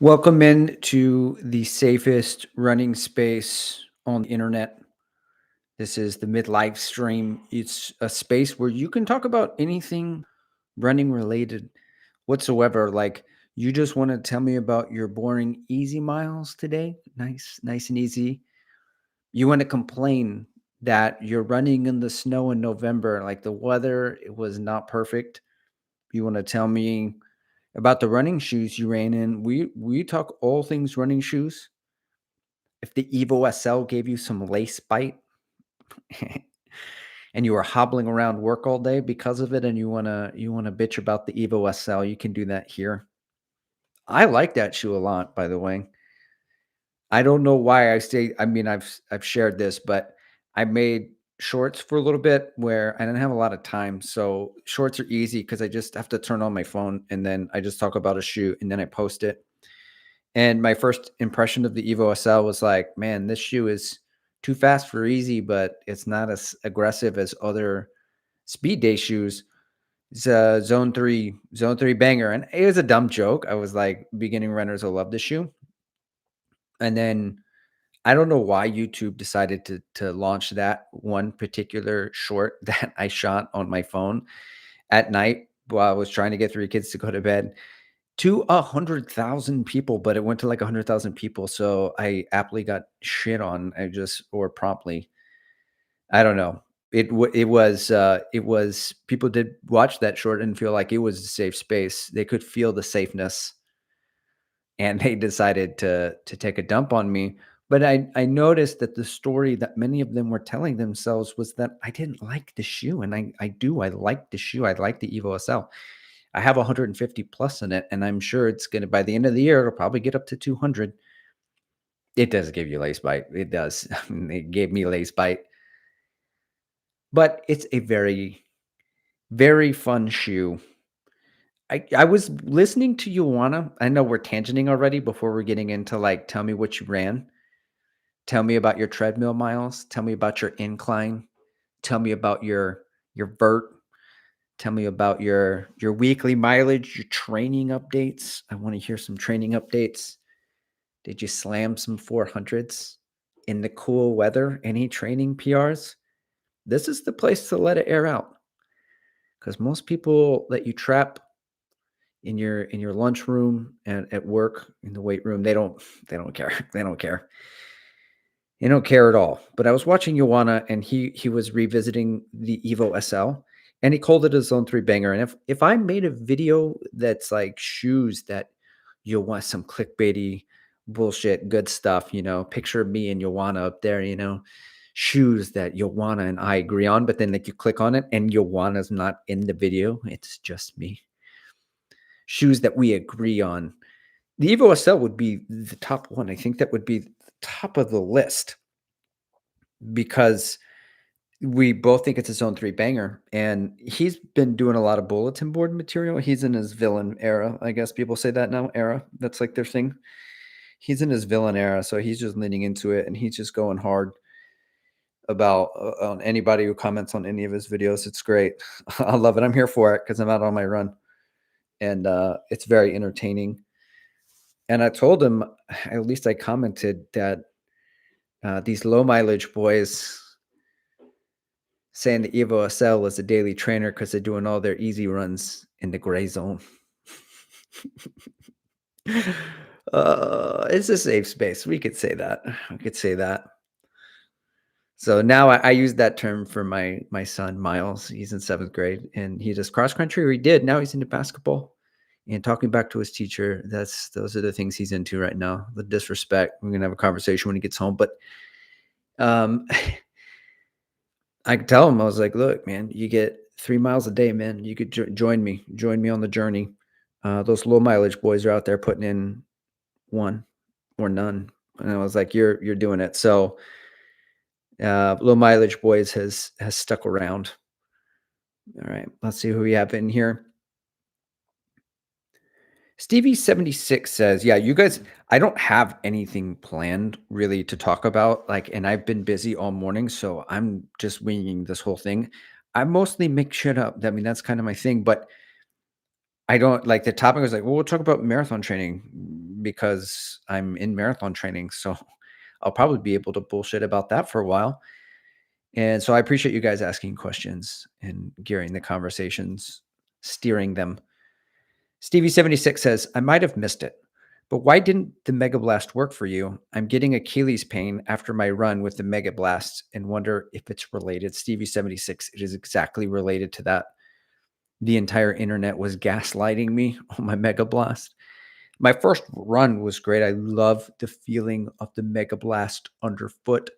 Welcome in to the safest running space on the internet. This is the midlife stream. It's a space where you can talk about anything running related whatsoever. Like you just want to tell me about your boring easy miles today. Nice and easy. You want to complain that you're running in the snow in November, like the weather it was not perfect. You want to tell me about the running shoes you ran in. We talk all things running shoes. If the Evo SL gave you some lace bite and you were hobbling around work all day because of it and you wanna bitch about the Evo SL, you can do that here. I like that shoe a lot, by the way. I don't know why I mean, I've shared this, but I made shorts for a little bit where I didn't have a lot of time, so shorts are easy because I just have to turn on my phone and then I just talk about a shoe and then I post it. And my first impression of the Evo SL was like, man, this shoe is too fast for easy, but it's not as aggressive as other speed day shoes. It's a zone three banger. And it was a dumb joke. I was like, beginning runners will love this shoe. And then I don't know why YouTube decided to launch that one particular short that I shot on my phone at night while I was trying to get 3 kids to go to bed to 100,000 people, but it went to like 100,000 people. So I aptly got shit on. I just or promptly. I don't know. It was people did watch that short and feel like it was a safe space. They could feel the safeness, and they decided to take a dump on me. But I noticed that the story that many of them were telling themselves was that I didn't like the shoe, and I like the shoe. I like the Evo SL. I have 150 plus in it, and I'm sure it's gonna by the end of the year, it'll probably get up to 200. It does give you lace bite. It does. It gave me lace bite, but it's a very, very fun shoe. I was listening to Ioana. I know we're tangenting already before we're getting into like, tell me what you ran. Tell me about your treadmill miles. Tell me about your incline. Tell me about your vert. Tell me about your weekly mileage, your training updates. I want to hear some training updates. Did you slam some 400s in the cool weather? Any training PRs? This is the place to let it air out because most people let you trap in your lunchroom and at work in the weight room. They don't care. They don't care. They don't care at all. But I was watching Joanna and he was revisiting the Evo SL and he called it a zone three banger. And if I made a video that's like shoes that you'll want some clickbaity bullshit, good stuff, picture of me and Joanna up there, shoes that Joanna and I agree on, but then like you click on it and Joanna's not in the video. It's just me. Shoes that we agree on. The Evo SL would be the top one. I think that would be the top of the list because we both think it's a zone three banger. And he's been doing a lot of bulletin board material. He's in his villain era. I guess people say that now, era. That's like their thing. He's in his villain era. So he's just leaning into it and he's just going hard about on anybody who comments on any of his videos. It's great. I love it. I'm here for it because I'm out on my run. And it's very entertaining. And I told him, at least I commented that these low mileage boys saying the Evo SL was a daily trainer because they're doing all their easy runs in the gray zone. It's a safe space. We could say that. We could say that. So now I use that term for my son Miles. He's in 7th grade, and he does cross country. Or he did. Now he's into basketball. And talking back to his teacher, those are the things he's into right now. The disrespect. We're gonna have a conversation when he gets home. But um, I could tell him, I was like, look, man, you get 3 miles a day, man. You could join me on the journey. Those low mileage boys are out there putting in one or none. And I was like, you're doing it. So low mileage boys has stuck around. All right, let's see who we have in here. Stevie76 says, yeah, you guys, I don't have anything planned really to talk about. Like, and I've been busy all morning, so I'm just winging this whole thing. I mostly make shit up. I mean, that's kind of my thing, but I don't like the topic was like, well, we'll talk about marathon training. because I'm in marathon training. So I'll probably be able to bullshit about that for a while. And so I appreciate you guys asking questions and gearing the conversations, steering them. Stevie76 says, I might have missed it, but why didn't the Mega Blast work for you? I'm getting Achilles pain after my run with the Mega Blast and wonder if it's related. Stevie76, it is exactly related to that. The entire internet was gaslighting me on my Mega Blast. My first run was great. I love the feeling of the Mega Blast underfoot.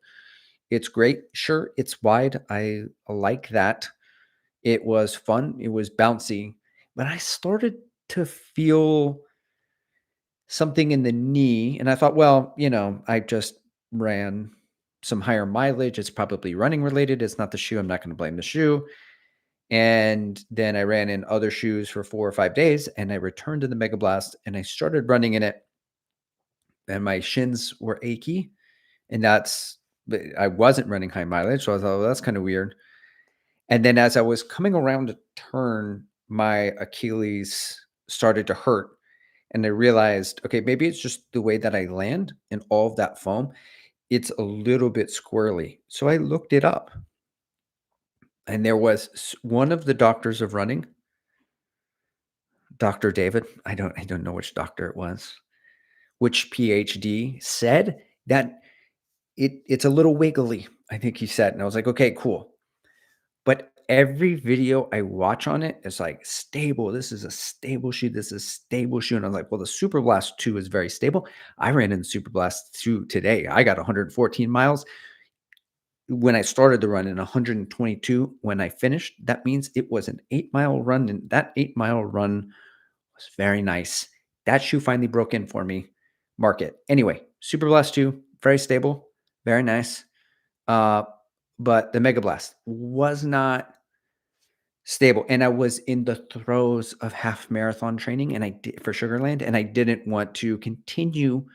It's great. Sure, it's wide. I like that. It was fun. It was bouncy. But I started to feel something in the knee. And I thought, well, I just ran some higher mileage. It's probably running related. It's not the shoe. I'm not going to blame the shoe. And then I ran in other shoes for 4 or 5 days and I returned to the Mega Blast and I started running in it. And my shins were achy. And but I wasn't running high mileage. So I thought, well, that's kind of weird. And then as I was coming around a turn, my Achilles started to hurt. And I realized, okay, maybe it's just the way that I land and all of that foam. It's a little bit squirrely. So I looked it up. And there was one of the doctors of running, Dr. David. I don't know which doctor it was, which PhD said that it's a little wiggly, I think he said. And I was like, okay, cool. But every video I watch on it is like stable. This is a stable shoe. This is a stable shoe. And I'm like, well, the Super Blast 2 is very stable. I ran in the Super Blast 2 today. I got 114 miles when I started the run and 122 when I finished. That means it was an 8-mile run. And that 8-mile run was very nice. That shoe finally broke in for me. Mark it. Anyway, Super Blast 2, very stable, very nice. But the Mega Blast was not stable. And I was in the throes of half marathon training and I did for Sugarland, and I didn't want to continue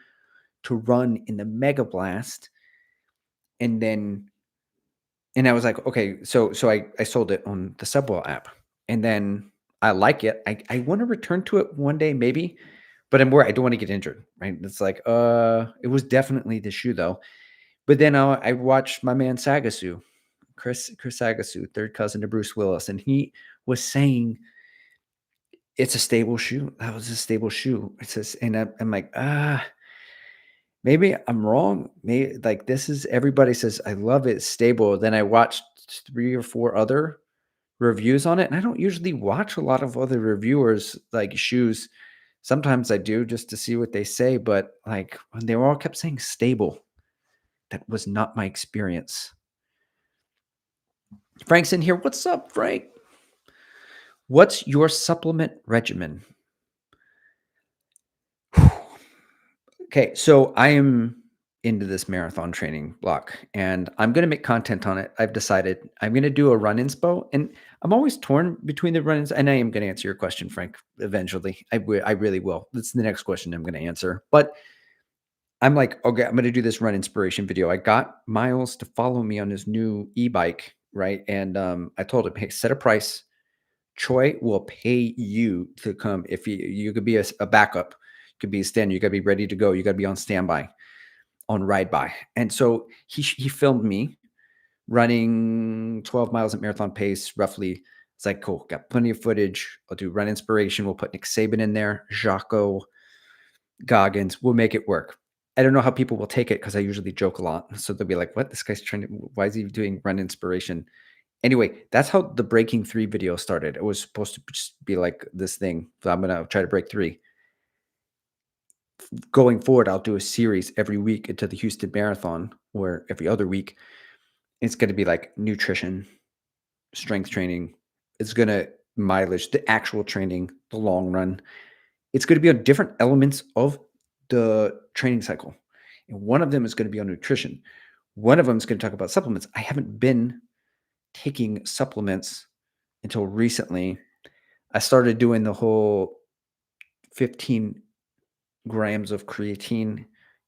to run in the Mega Blast. And then I was like, okay, so I sold it on the Subwell app. And then I like it. I want to return to it one day, maybe, but I'm worried I don't want to get injured. Right. It's like, it was definitely the shoe though. But then I watched my man Sagasu, Chris Sagasu, third cousin to Bruce Willis, and he was saying it's a stable shoe. That was a stable shoe. It says, and I'm like, maybe I'm wrong. Maybe like this is everybody says I love it, it's stable. Then I watched 3 or 4 other reviews on it, and I don't usually watch a lot of other reviewers like shoes. Sometimes I do just to see what they say, but like when they all kept saying stable, that was not my experience. Frank's in here. What's up, Frank? What's your supplement regimen? Okay, so I am into this marathon training block and I'm going to make content on it. I've decided I'm going to do a run inspo, and I'm always torn between the run-ins, and I am going to answer your question, Frank, eventually. I really will. That's the next question I'm going to answer. But I'm like, okay, I'm going to do this run inspiration video. I got Miles to follow me on his new e-bike, right? And I told him, hey, set a price. Troy will pay you to come. If you could be a backup, you could be a stand, you got to be ready to go. You got to be on standby, on ride by. And so he filmed me running 12 miles at marathon pace, roughly. It's like, cool, got plenty of footage. I'll do run inspiration. We'll put Nick Saban in there, Jocko, Goggins. We'll make it work. I don't know how people will take it because I usually joke a lot. So they'll be like, what? This guy's trying to, why is he doing run inspiration? Anyway, that's how the breaking 3 video started. It was supposed to just be like this thing. So I'm going to try to break 3. Going forward, I'll do a series every week into the Houston Marathon, or every other week. It's going to be like nutrition, strength training. It's going to mileage, the actual training, the long run. It's going to be on different elements of the training cycle. And one of them is going to be on nutrition. One of them is going to talk about supplements. I haven't been taking supplements until recently. I started doing the whole 15 grams of creatine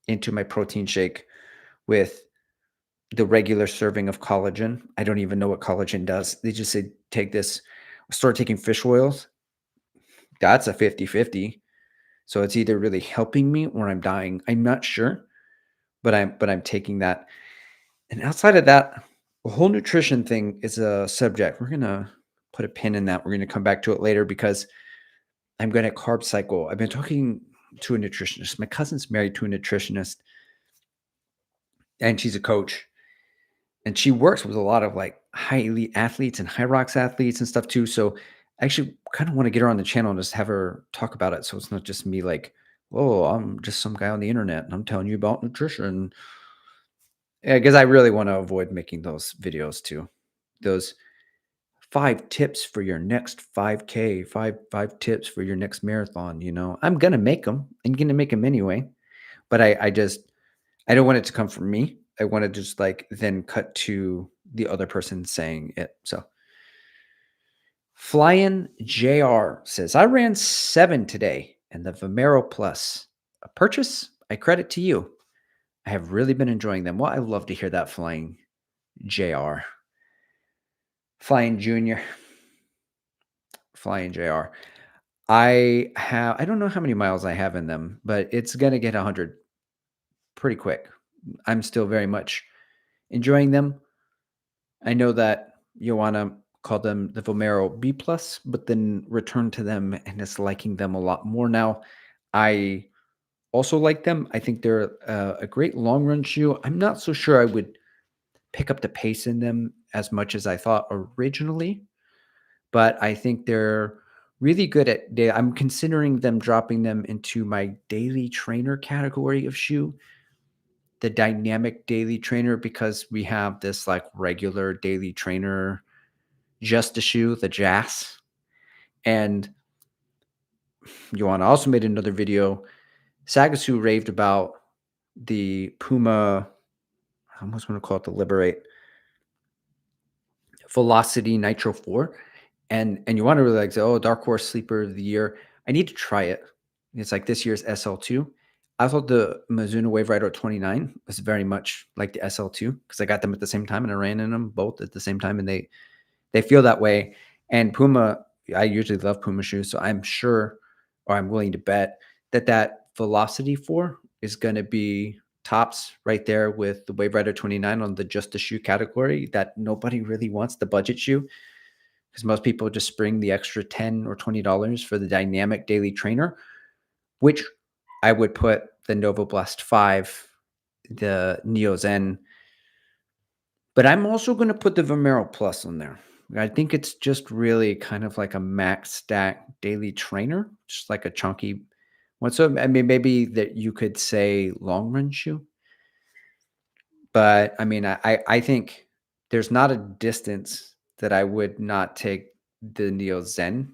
into my protein shake with the regular serving of collagen. I don't even know what collagen does. They just say, take this. I started taking fish oils. That's a 50-50. So it's either really helping me or I'm dying. I'm not sure, but I'm taking that. And outside of that, the whole nutrition thing is a subject. We're gonna put a pin in that. We're gonna come back to it later because I'm gonna carb cycle. I've been talking to a nutritionist. My cousin's married to a nutritionist, and she's a coach. And she works with a lot of like high elite athletes and high rocks athletes and stuff too. So I actually kind of want to get her on the channel and just have her talk about it. So it's not just me like, oh, I'm just some guy on the internet and I'm telling you about nutrition. Yeah, because I really want to avoid making those videos too. Those 5 tips for your next 5K, five tips for your next marathon. I'm gonna make them. I'm gonna make them anyway. But I don't want it to come from me. I want to just like then cut to the other person saying it. So Flyin' JR says, I ran 7 today and the Vomero Plus. A purchase? I credit to you. I have really been enjoying them. Well, I love to hear that, Flying JR. Flying Junior. Flying JR. I don't know how many miles I have in them, but it's gonna get 100 pretty quick. I'm still very much enjoying them. I know that you wanna call them the Vomero B plus, but then return to them and is liking them a lot more now. I also like them. I think they're a great long run shoe. I'm not so sure I would pick up the pace in them as much as I thought originally, but I think they're really good at day. I'm considering them dropping them into my daily trainer category of shoe, the dynamic daily trainer, because we have this like regular daily trainer, just a shoe, the Jazz. And Joanna also made another video. Sagasu raved about the Puma, I almost want to call it the Liberate Velocity Nitro 4. And you want to really like say, oh, Dark Horse Sleeper of the Year. I need to try it. It's like this year's SL2. I thought the Mizuno Wave Rider 29 was very much like the SL2 because I got them at the same time and I ran in them both at the same time and they feel that way. And Puma, I usually love Puma shoes, so I'm sure, or I'm willing to bet that Velocity 4 is going to be tops right there with the Wave Rider 29 on the just a shoe category that nobody really wants the budget shoe because most people just spring the extra 10 or $20 for the dynamic daily trainer, which I would put the Nova Blast 5, the Neo Zen, but I'm also going to put the Vomero Plus on there. I think it's just really kind of like a max stack daily trainer, just like a chunky one. So I mean, maybe that you could say long run shoe, but I mean, I think there's not a distance that I would not take the Neo Zen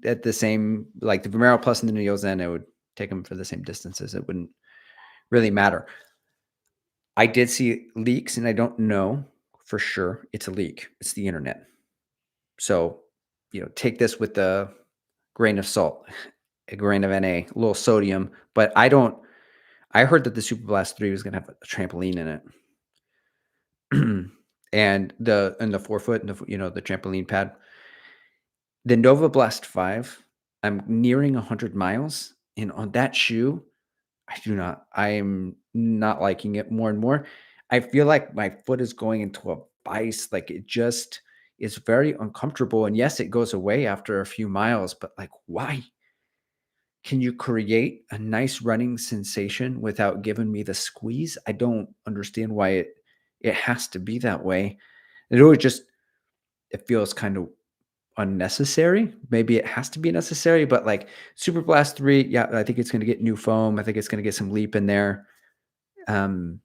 at the same, like the Vomero Plus and the Neo Zen. I would take them for the same distances. It wouldn't really matter. I did see leaks, and I don't know for sure it's a leak. It's the internet. So, take this with a grain of salt, a grain of NA, a little sodium. But I heard that the Super Blast 3 was gonna have a trampoline in it. And the forefoot and the trampoline pad. The Nova Blast 5, I'm nearing 100 miles, and on that shoe, I am not liking it more and more. I feel like my foot is going into a vice, like, it just is very uncomfortable, and yes, it goes away after a few miles, but, like, why? Can you create a nice running sensation without giving me the squeeze? I don't understand why it has to be that way. It always just it feels kind of unnecessary. Maybe it has to be necessary, but, like, Super Blast 3, yeah, I think it's gonna get new foam. I think it's gonna get some leap in there. Um,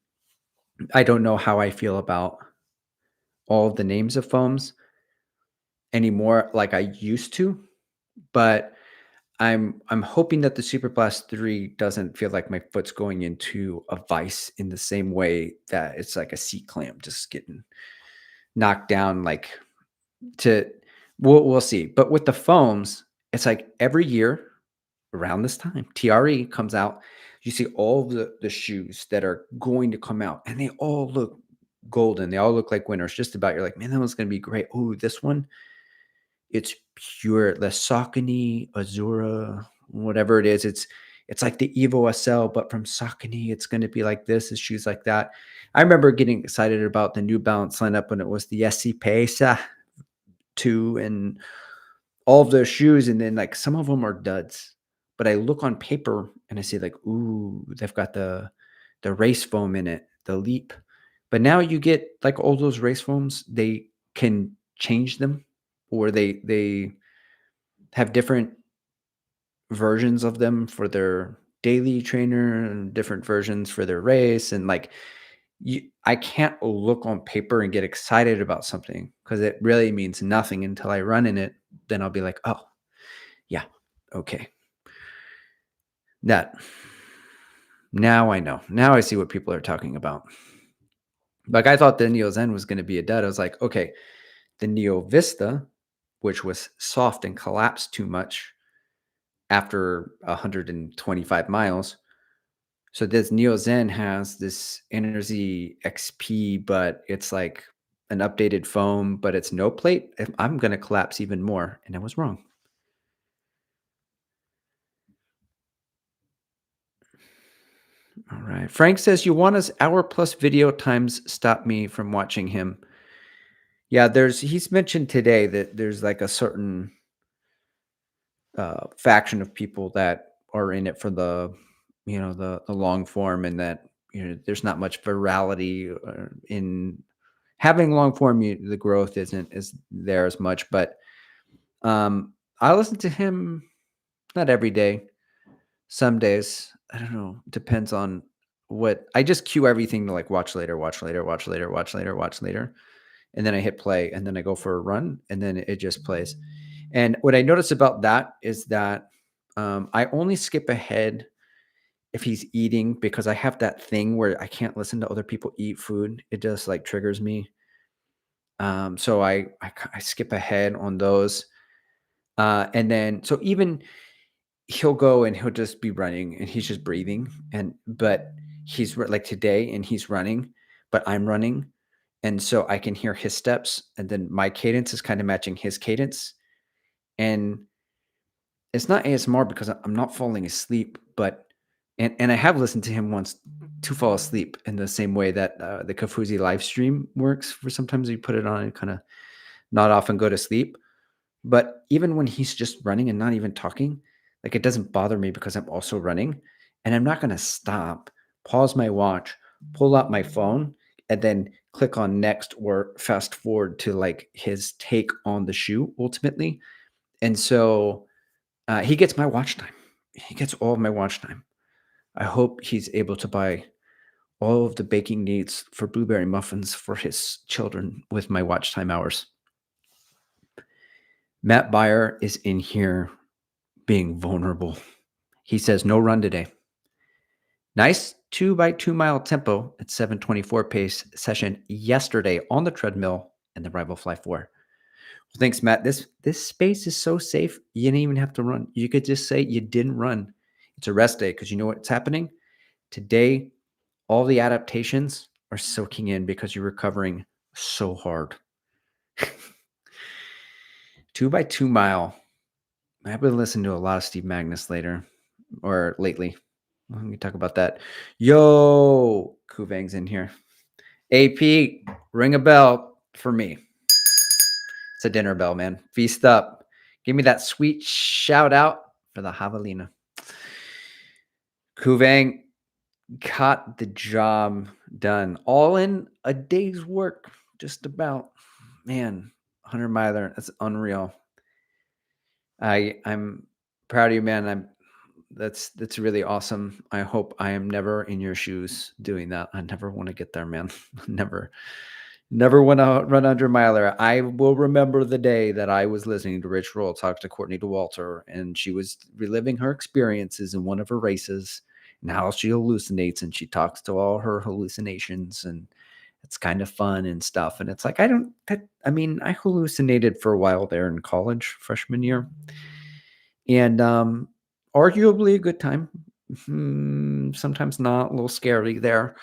I don't know how I feel about all of the names of foams anymore like I used to, but I'm hoping that the Super Blast 3 doesn't feel like my foot's going into a vice in the same way that it's like a seat clamp just getting knocked down like to we'll see. But with the foams, it's like every year around this time, TRE comes out. You see all the shoes that are going to come out, and they all look golden. They all look like winners. Just about. You're like, man, that one's gonna be great. Oh, this one, it's pure the Saucony Azura. whatever it is. It's like the Evo SL, but from Saucony. It's going to be like this, his shoes like that. I remember getting excited about the New Balance lineup when it was the SC Pace 2 and all of those shoes, and then like some of them are duds. But I look on paper and I see like, ooh, they've got the race foam in it, the Leap. But now you get like all those race foams, they can change them, or they have different versions of them for their daily trainer and different versions for their race. And like I can't look on paper and get excited about something because it really means nothing until I run in it. Then I'll be like, oh, yeah, okay. That now I know. Now I see what people are talking about. Like I thought the Neo Zen was going to be a dud. I was like, okay, the Neo Vista, which was soft and collapsed too much after 125 miles. So this Neo Zen has this Energy XP, but it's like an updated foam, but it's no plate. I'm going to collapse even more. And I was wrong. All right. Frank says, you want us hour plus video times stop me from watching him. Yeah, he's mentioned today that there's like a certain faction of people that are in it for the long form, and that there's not much virality in having long form. The growth isn't is there as much, but I listen to him not every day. Some days, I don't know, depends on what I just cue everything to like watch later, watch later, watch later, watch later, watch later, and then I hit play, and then I go for a run, and then it just plays. And what I notice about that is that I only skip ahead if he's eating, because I have that thing where I can't listen to other people eat food. It just like triggers me. So I skip ahead on those. And then so even he'll go and he'll just be running and he's just breathing, but like today and he's running, but I'm running. And so I can hear his steps, and then my cadence is kind of matching his cadence. And it's not ASMR because I'm not falling asleep, but and I have listened to him once to fall asleep in the same way that the Kafuzi live stream works. For sometimes you put it on and kind of not often go to sleep. But even when he's just running and not even talking, like it doesn't bother me because I'm also running, and I'm not going to stop, pause my watch, pull out my phone, and then click on next or fast forward to like his take on the shoe ultimately. And so he gets my watch time. He gets all of my watch time. I hope he's able to buy all of the baking needs for blueberry muffins for his children with my watch time hours. Matt Beyer is in here being vulnerable. He says, no run today. Nice 2 by 2 mile tempo at 7:24 pace session yesterday on the treadmill and the Rival Fly 4. Well, thanks, Matt. This space is so safe. You didn't even have to run. You could just say you didn't run. It's a rest day because you know what's happening? Today, all the adaptations are soaking in because you're recovering so hard. 2 by 2 mile. I've been listening to a lot of Steve Magnus lately. Let me talk about that. Yo, Kuvang's in here. AP, ring a bell for me. It's a dinner bell, man. Feast up. Give me that sweet shout out for the javelina. Kuvang got the job done. All in a day's work, just about. Man, 100 miler. That's unreal. I'm proud of you, man. That's really awesome. I hope I am never in your shoes doing that. I never want to get there, man. Never want to run under miler. I will remember the day that I was listening to Rich Roll talk to Courtney DeWalter, and she was reliving her experiences in one of her races and how she hallucinates, and she talks to all her hallucinations, and it's kind of fun and stuff. And it's like, I hallucinated for a while there in college, freshman year, and arguably a good time. Sometimes not, a little scary there.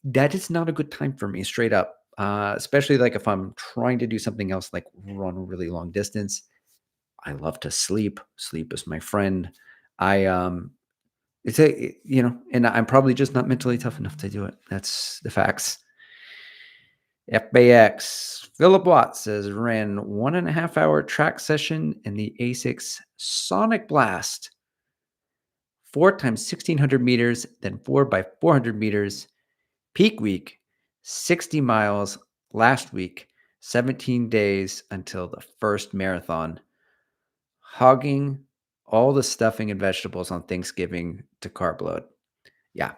That is not a good time for me, straight up. Especially like if I'm trying to do something else, like run a really long distance. I love to sleep. Sleep is my friend. I it's a and I'm probably just not mentally tough enough to do it. That's the facts. FBX. Philip Watts says ran 1.5 hour track session in the ASICS Sonic Blast, 4 times 1600 meters, then 4 by 400 meters. Peak week, 60 miles last week, 17 days until the first marathon. Hogging all the stuffing and vegetables on Thanksgiving to carb load. Yeah.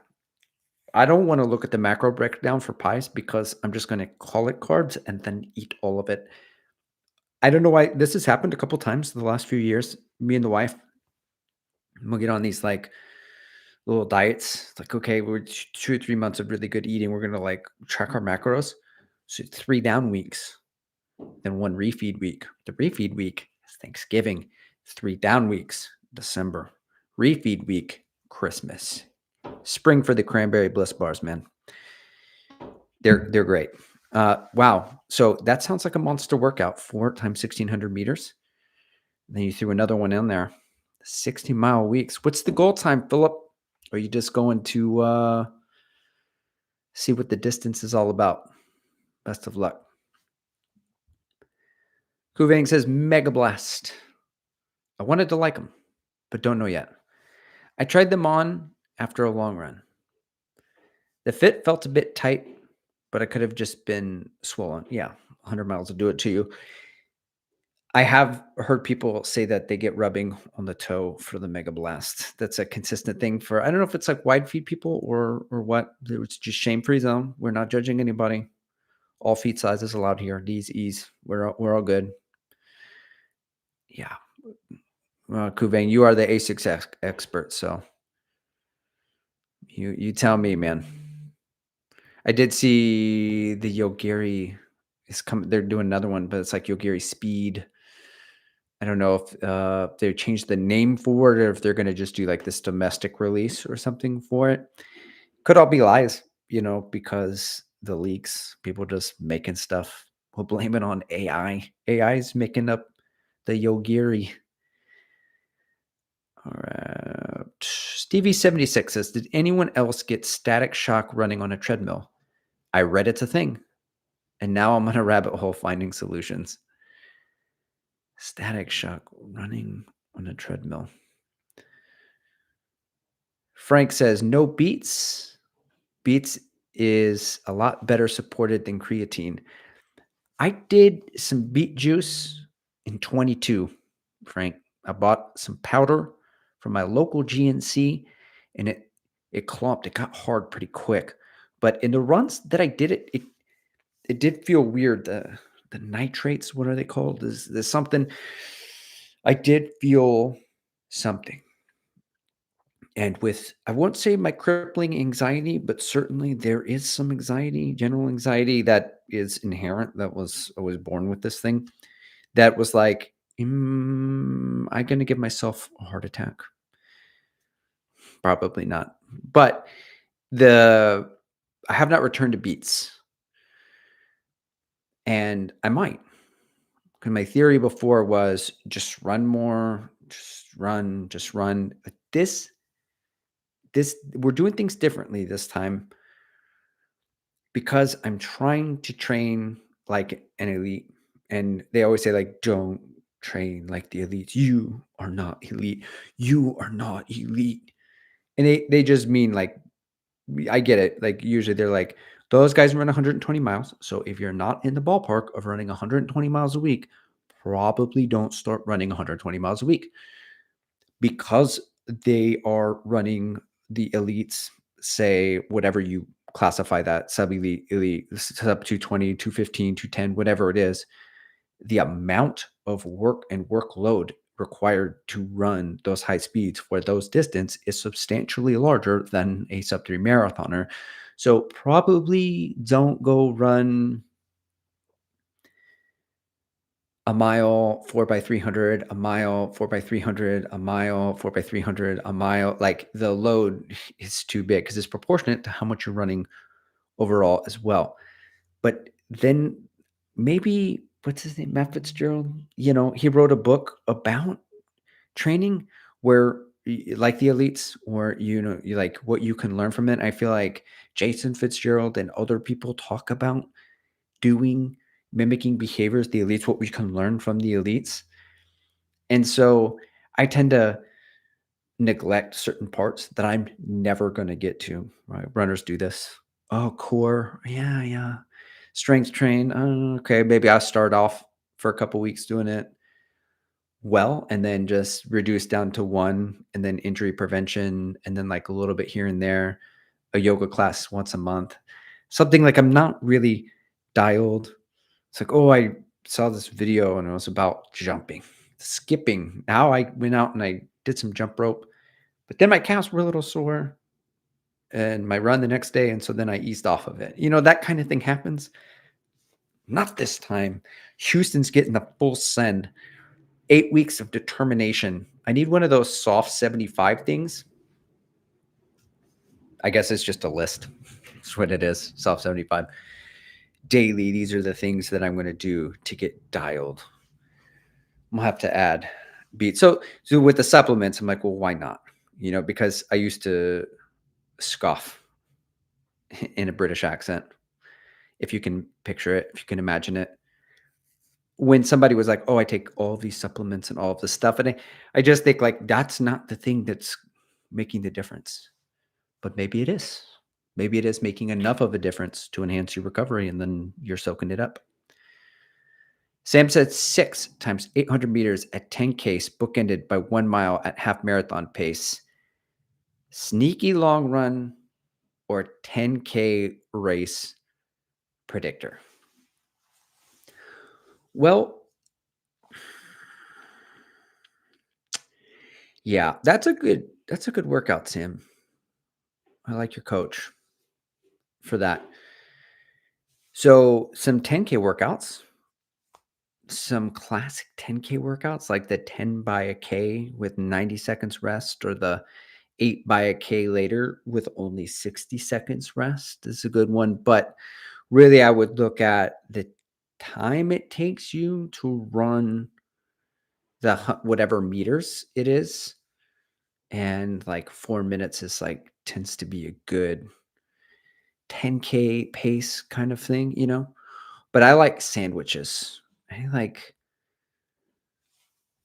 I don't want to look at the macro breakdown for pies because I'm just going to call it carbs and then eat all of it. I don't know why this has happened a couple times in the last few years. Me and the wife, we'll get on these like little diets. It's like, okay, we're 2 or 3 months of really good eating. We're going to like track our macros. So 3 down weeks, then 1 refeed week. The refeed week is Thanksgiving. 3 down weeks, December. Refeed week, Christmas. Spring for the cranberry bliss bars, man. They're great. Wow. So that sounds like a monster workout. 4 times 1600 meters. And then you threw another one in there. 60-mile weeks. What's the goal time, Philip? Or are you just going to see what the distance is all about? Best of luck. Kuvang says Mega Blast. I wanted to like them, but don't know yet. I tried them on after a long run. The fit felt a bit tight, but I could have just been swollen. Yeah, 100 miles will do it to you. I have heard people say that they get rubbing on the toe for the Mega Blast. That's a consistent thing for, I don't know if it's like wide feet people or what. It's just shame-free zone. We're not judging anybody. All feet sizes allowed here. D's, E's. We're all good. Yeah. Kuvang, you are the ASICS expert, so you tell me, man. I did see the Yogiri is coming. They're doing another one, but it's like Yogiri Speed. I don't know if they changed the name for it or if they're going to just do like this domestic release or something for it. Could all be lies, because the leaks, people just making stuff. We'll blame it on AI. AI is making up the Yogiri. All right. Stevie76 says, did anyone else get static shock running on a treadmill? I read it's a thing. And now I'm on a rabbit hole finding solutions. Static shock running on a treadmill. Frank says, no beets. Beets is a lot better supported than creatine. I did some beet juice in 22, Frank. I bought some powder from my local GNC and it clumped. It got hard pretty quick. But in the runs that I did it did feel weird. The nitrates, what are they called? There's something. I did feel something. And with, I won't say my crippling anxiety, but certainly there is some anxiety, general anxiety that is inherent. I was born with this thing that was like, am I going to give myself a heart attack? Probably not. But I have not returned to beats. And I might. Because my theory before was just run more, just run. But this we're doing things differently this time because I'm trying to train like an elite. And they always say, like, don't train like the elites. You are not elite. You are not elite. And they just mean like, I get it. Like usually they're like, those guys run 120 miles. So if you're not in the ballpark of running 120 miles a week, probably don't start running 120 miles a week because they are running the elites, say whatever you classify that sub elite, sub 220, 215, 210, whatever it is, the amount of work and workload required to run those high speeds for those distance is substantially larger than a sub 3 marathoner. So probably don't go run a mile 4 by 300, a mile 4 by 300, a mile 4 by 300, a mile. Like the load is too big because it's proportionate to how much you're running overall as well. But then maybe what's his name? Matt Fitzgerald. He wrote a book about training where like the elites or you like what you can learn from it. I feel like Jason Fitzgerald and other people talk about doing mimicking behaviors, the elites, what we can learn from the elites. And so I tend to neglect certain parts that I'm never going to get to. Right? Runners do this. Oh, core. Yeah, yeah. Strength train. Okay, maybe I'll start off for a couple weeks doing it well and then just reduce down to one and then injury prevention and then like a little bit here and there, a yoga class once a month. Something like I'm not really dialed. It's like, oh, I saw this video and it was about jumping, skipping. Now I went out and I did some jump rope, but then my calves were a little sore and my run the next day. And so then I eased off of it. That kind of thing happens. Not this time. Houston's getting the full send. 8 weeks of determination. I need one of those soft 75 things. I guess it's just a list. That's what it is. Soft 75. Daily, these are the things that I'm going to do to get dialed. I'm gonna have to add beat. So with the supplements, I'm like, well, why not? Because I used to scoff in a British accent. If you can picture it, if you can imagine it. When somebody was like, "Oh, I take all these supplements and all of this stuff," and I just think like that's not the thing that's making the difference. But maybe it is. Maybe it is making enough of a difference to enhance your recovery, and then you're soaking it up. Sam said 6 times 800 meters at 10K, bookended by 1 mile at half marathon pace. Sneaky long run or 10K race predictor. Well, yeah, that's a good workout, Sam. I like your coach for that. So some 10K workouts, some classic 10K workouts like the 10 by a K with 90 seconds rest or the 8 by a K later with only 60 seconds rest is a good one. But really, I would look at the time it takes you to run the whatever meters it is. And like 4 minutes is like tends to be a good 10K pace kind of thing. But I like sandwiches. I like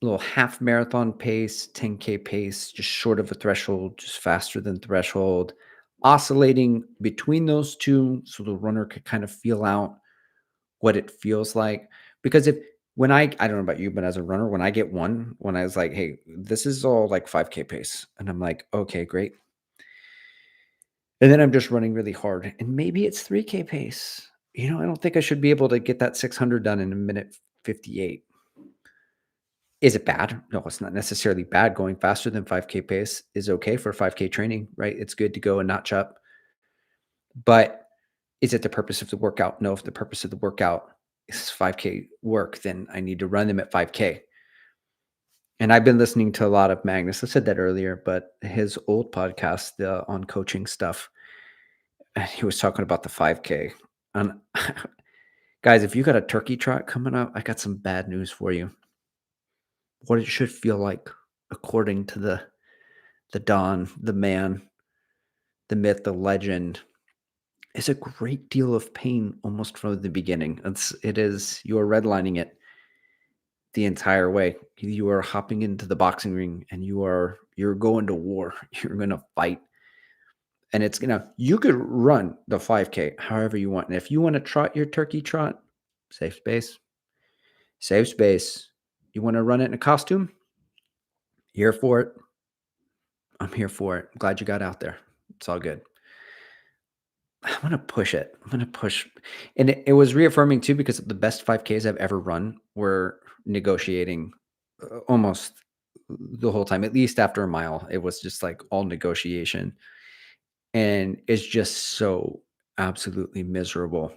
little half marathon pace, 10K pace, just short of a threshold, just faster than threshold, oscillating between those two so the runner could kind of feel out what it feels like. Because when I don't know about you, but as a runner, when I get one, when I was like, hey, this is all like 5K pace. And I'm like, okay, great. And then I'm just running really hard. And maybe it's 3K pace. I don't think I should be able to get that 600 done in a minute 58. Is it bad? No, it's not necessarily bad. Going faster than 5K pace is okay for 5K training, right? It's good to go a notch up. But is it the purpose of the workout? No, if the purpose of the workout is 5K work, then I need to run them at 5K. And I've been listening to a lot of Magnus. I said that earlier, but his old podcast on coaching stuff, and he was talking about the 5K. And guys, if you got a turkey trot coming up, I got some bad news for you. What it should feel like, according to the Don, the man, the myth, the legend, is a great deal of pain almost from the beginning. You are redlining it the entire way. You are hopping into the boxing ring and you're going to war. You're going to fight. And you could run the 5K however you want. And if you want to trot your turkey trot, safe space. Safe space. You want to run it in a costume? Here for it. I'm here for it. I'm glad you got out there. It's all good. I'm gonna push it. I'm gonna push, and it was reaffirming too because the best 5Ks I've ever run were negotiating almost the whole time. At least after a mile, it was just like all negotiation, and it's just so absolutely miserable.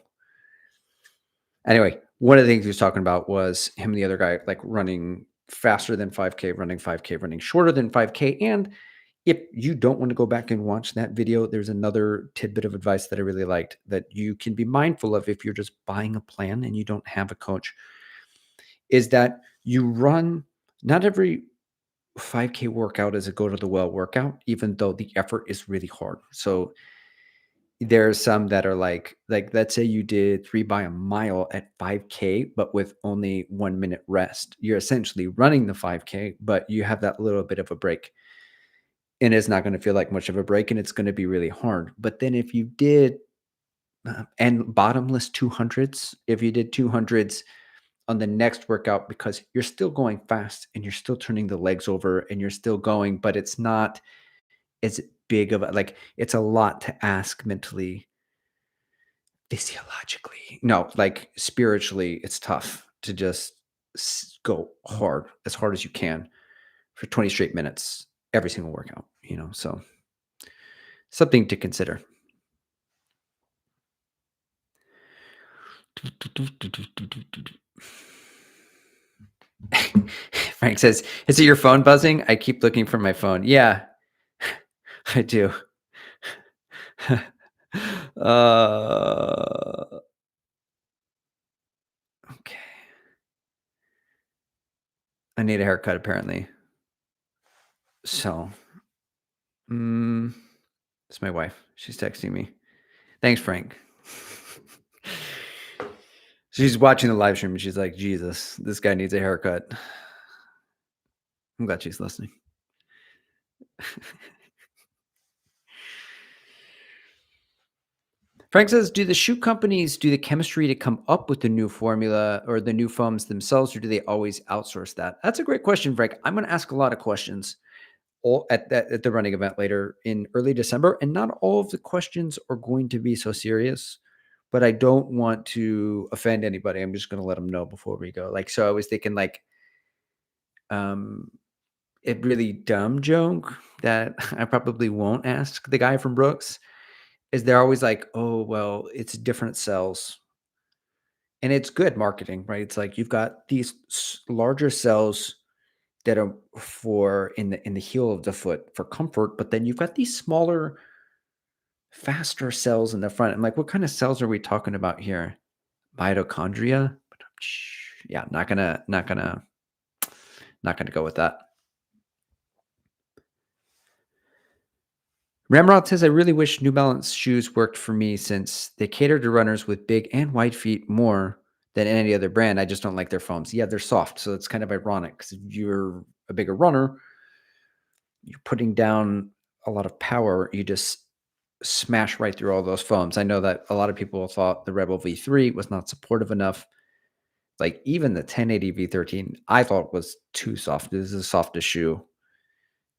Anyway, one of the things he was talking about was him and the other guy like running faster than 5K, running 5K, running shorter than 5K, and if you don't want to go back and watch that video, there's another tidbit of advice that I really liked that you can be mindful of if you're just buying a plan and you don't have a coach. is that you run not every 5K workout is a go to the well workout, even though the effort is really hard. So there's some that are like let's say you did 3 by a mile at 5K, but with only 1 minute rest. You're essentially running the 5K, but you have that little bit of a break. And it's not going to feel like much of a break and it's going to be really hard. But then if you did and bottomless 200s, if you did 200s on the next workout, because you're still going fast and you're still turning the legs over and you're still going, but it's not as big of a like it's a lot to ask mentally, physiologically. No, like spiritually, it's tough to just go hard as you can for 20 straight minutes every single workout, so something to consider. Frank says, "Is it your phone buzzing? I keep looking for my phone." Yeah, I do. uh, okay. I need a haircut apparently. So, mm, it's my wife. She's texting me. Thanks, Frank. She's watching the live stream and she's like, Jesus, this guy needs a haircut. I'm glad she's listening. Frank says, do the shoe companies do the chemistry to come up with the new formula or the new foams themselves, or do they always outsource that? That's a great question, Frank. I'm going to ask a lot of questions all at the running event later in early December, and not all of the questions are going to be so serious. But I don't want to offend anybody. I'm just going to let them know before we go. Like, so I was thinking, like, um, a really dumb joke that I probably won't ask the guy from Brooks is they're always like, "Oh, well, it's different cells." And it's good marketing, right? It's like you've got these larger cells that are for in the heel of the foot for comfort, but then you've got these smaller, faster cells in the front. I'm like, what kind of cells are we talking about here? Mitochondria? Yeah, not gonna go with that. Ramrod says, I really wish New Balance shoes worked for me since they cater to runners with big and wide feet more than any other brand. I just don't like their foams. Yeah, they're soft. So it's kind of ironic because if you're a bigger runner, you're putting down a lot of power. You just smash right through all those foams. I know that a lot of people thought the Rebel V3 was not supportive enough. Like even the 1080 V13, I thought was too soft. This is the softest shoe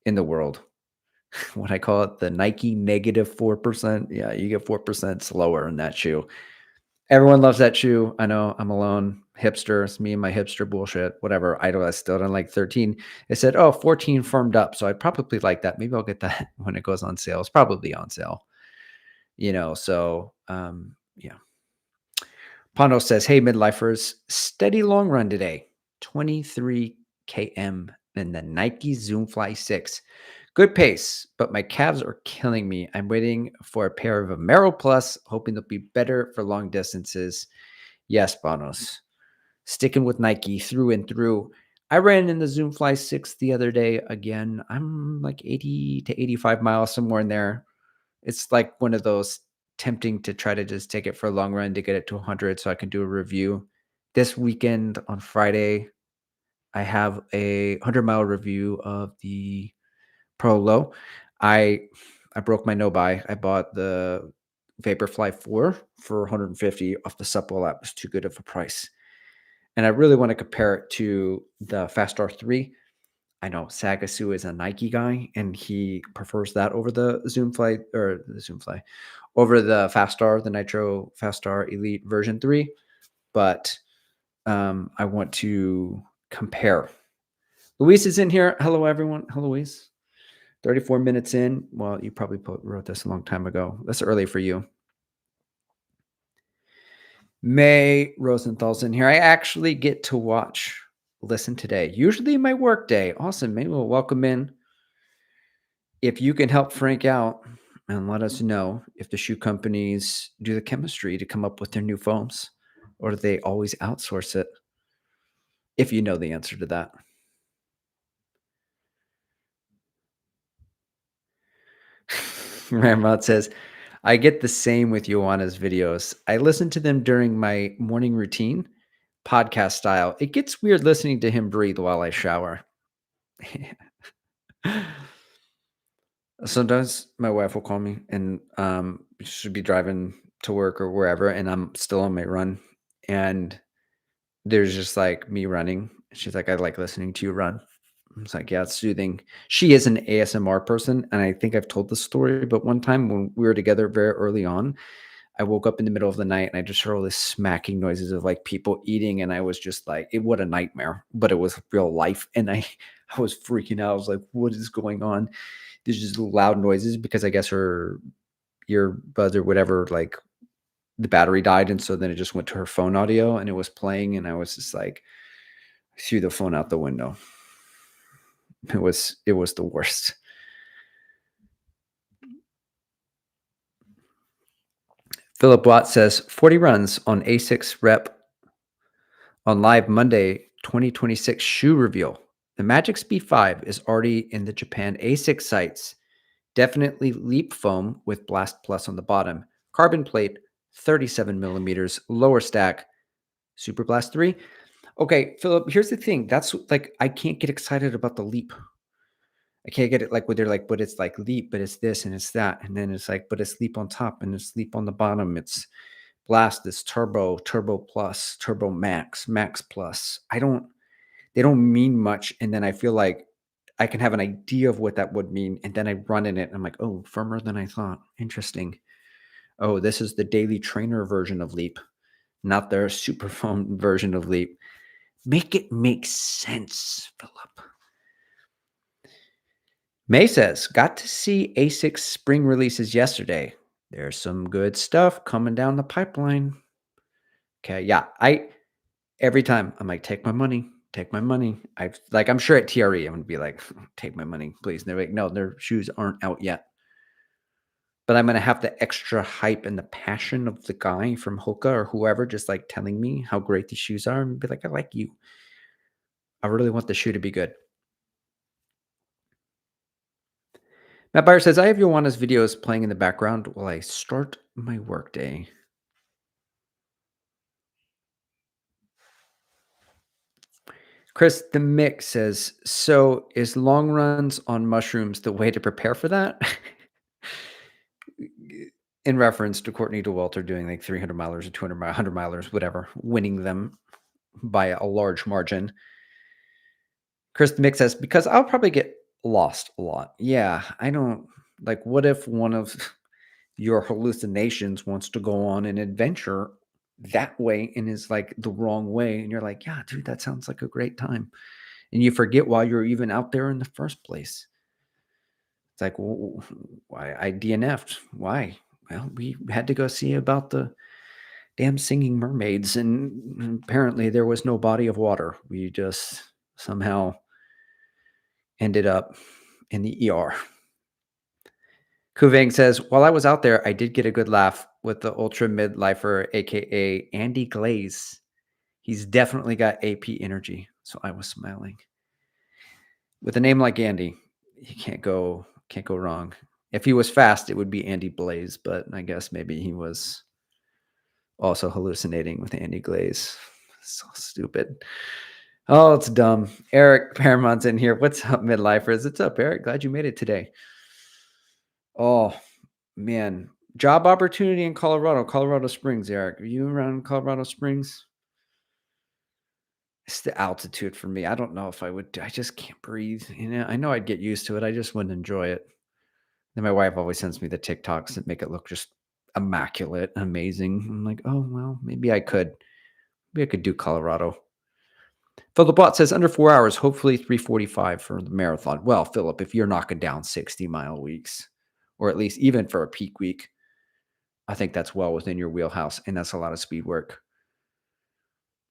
in the world. What I call it, the Nike -4%. Yeah, you get 4% slower in that shoe. Everyone loves that shoe. I know I'm alone. Hipster. It's me and my hipster bullshit. Whatever. I still don't like 13. It said, oh, 14 firmed up. So I'd probably like that. Maybe I'll get that when it goes on sale. It's probably on sale. Yeah. Pondo says, hey, midlifers, steady long run today. 23 km in the Nike Zoom Fly 6. Good pace, but my calves are killing me. I'm waiting for a pair of Amero Plus, hoping they'll be better for long distances. Yes, Bonos. Sticking with Nike through and through. I ran in the Zoom Fly 6 the other day again. I'm like 80 to 85 miles, somewhere in there. It's like one of those tempting to try to just take it for a long run to get it to 100 so I can do a review. This weekend on Friday, I have a 100-mile review of the Pro Low. I broke my no buy. I bought the Vaporfly 4 for 150 off the Supple app. It was too good of a price. And I really want to compare it to the Fast R3. I know Sagasu is a Nike guy and he prefers that over the Zoom Fly over the Fast Star, the Nitro Fast Star Elite version 3. But I want to compare. Luis is in here. Hello, everyone. Hello, Luis. 34 minutes in. Well, you probably wrote this a long time ago. That's early for you. May Rosenthal's in here. I actually get to listen today. Usually my work day. Awesome. Maybe we'll welcome in. If you can help Frank out and let us know if the shoe companies do the chemistry to come up with their new foams or do they always outsource it? if you know the answer to that. Ramrod says, I get the same with Joanna's videos. I listen to them during my morning routine, podcast style. It gets weird listening to him breathe while I shower. Sometimes my wife will call me and she'll be driving to work or wherever, and I'm still on my run. And there's just like me running. She's like, I like listening to you run. It's like, yeah, it's soothing. She is an ASMR person, and I think I've told this story, but one time when we were together very early on, I woke up in the middle of the night and I just heard all this smacking noises of like people eating, and I was just like, it what a nightmare, but it was real life. And I was freaking out. I was like, what is going on? There's just loud noises because I guess her earbuds or whatever, like the battery died, and so then it just went to her phone audio and it was playing, and I was just like, threw the phone out the window. It was the worst. Philip Watt says 40 runs on A6 rep on live Monday 2026 shoe reveal. The Magic Speed 5 is already in the Japan A6 sites. Definitely Leap foam with Blast Plus on the bottom. Carbon plate, 37 millimeters, lower stack. Super Blast 3. Okay, Philip, here's the thing. That's like, I can't get excited about the Leap. I can't get it like where they're like, but it's like Leap, but it's this and it's that. And then it's like, but it's Leap on top and it's Leap on the bottom. It's Blast, it's Turbo, Turbo Plus, Turbo Max, Max Plus. They don't mean much. And then I feel like I can have an idea of what that would mean. And then I run in it and I'm like, oh, firmer than I thought. Interesting. Oh, this is the daily trainer version of Leap, not their super foam version of Leap. Make it make sense, Philip. May says, got to see ASIC's spring releases yesterday. There's some good stuff coming down the pipeline. Okay, yeah. Every time I'm like, take my money, take my money. I'm sure at TRE, I'm gonna be like, take my money, please. And they're like, no, their shoes aren't out yet. But I'm gonna have the extra hype and the passion of the guy from Hoka or whoever just like telling me how great these shoes are and be like, I like you. I really want the shoe to be good. Matt Byer says, I have Joanna's videos playing in the background while I start my workday. Chris the Mick says, so is long runs on mushrooms the way to prepare for that? In reference to Courtney DeWalter doing like 300 milers or 200 100 milers, whatever, winning them by a large margin. Chris the Mick says, because I'll probably get lost a lot. Yeah, I don't like, what if one of your hallucinations wants to go on an adventure that way and is like the wrong way? And you're like, yeah, dude, that sounds like a great time. And you forget why you're even out there in the first place. It's like, why I DNF'd? Why? Well, we had to go see about the damn singing mermaids, and apparently there was no body of water. We just somehow ended up in the ER. Kuvang says, while I was out there, I did get a good laugh with the ultra midlifer, aka Andy Glaze. He's definitely got AP energy. So I was smiling. With a name like Andy, you can't go wrong. If he was fast, it would be Andy Blaze, but I guess maybe he was also hallucinating with Andy Glaze. So stupid. Oh, it's dumb. Eric Paramount's in here. What's up, midlifers? What's up, Eric? Glad you made it today. Oh, man. Job opportunity in Colorado Springs, Eric. Are you around Colorado Springs? It's the altitude for me. I don't know if I would. I just can't breathe. I know I'd get used to it. I just wouldn't enjoy it. Then my wife always sends me the TikToks that make it look just immaculate, amazing. I'm like, oh well, maybe I could. Maybe I could do Colorado. Philip Bot says under 4 hours, hopefully 3:45 for the marathon. Well, Philip, if you're knocking down 60-mile weeks, or at least even for a peak week, I think that's well within your wheelhouse, and that's a lot of speed work.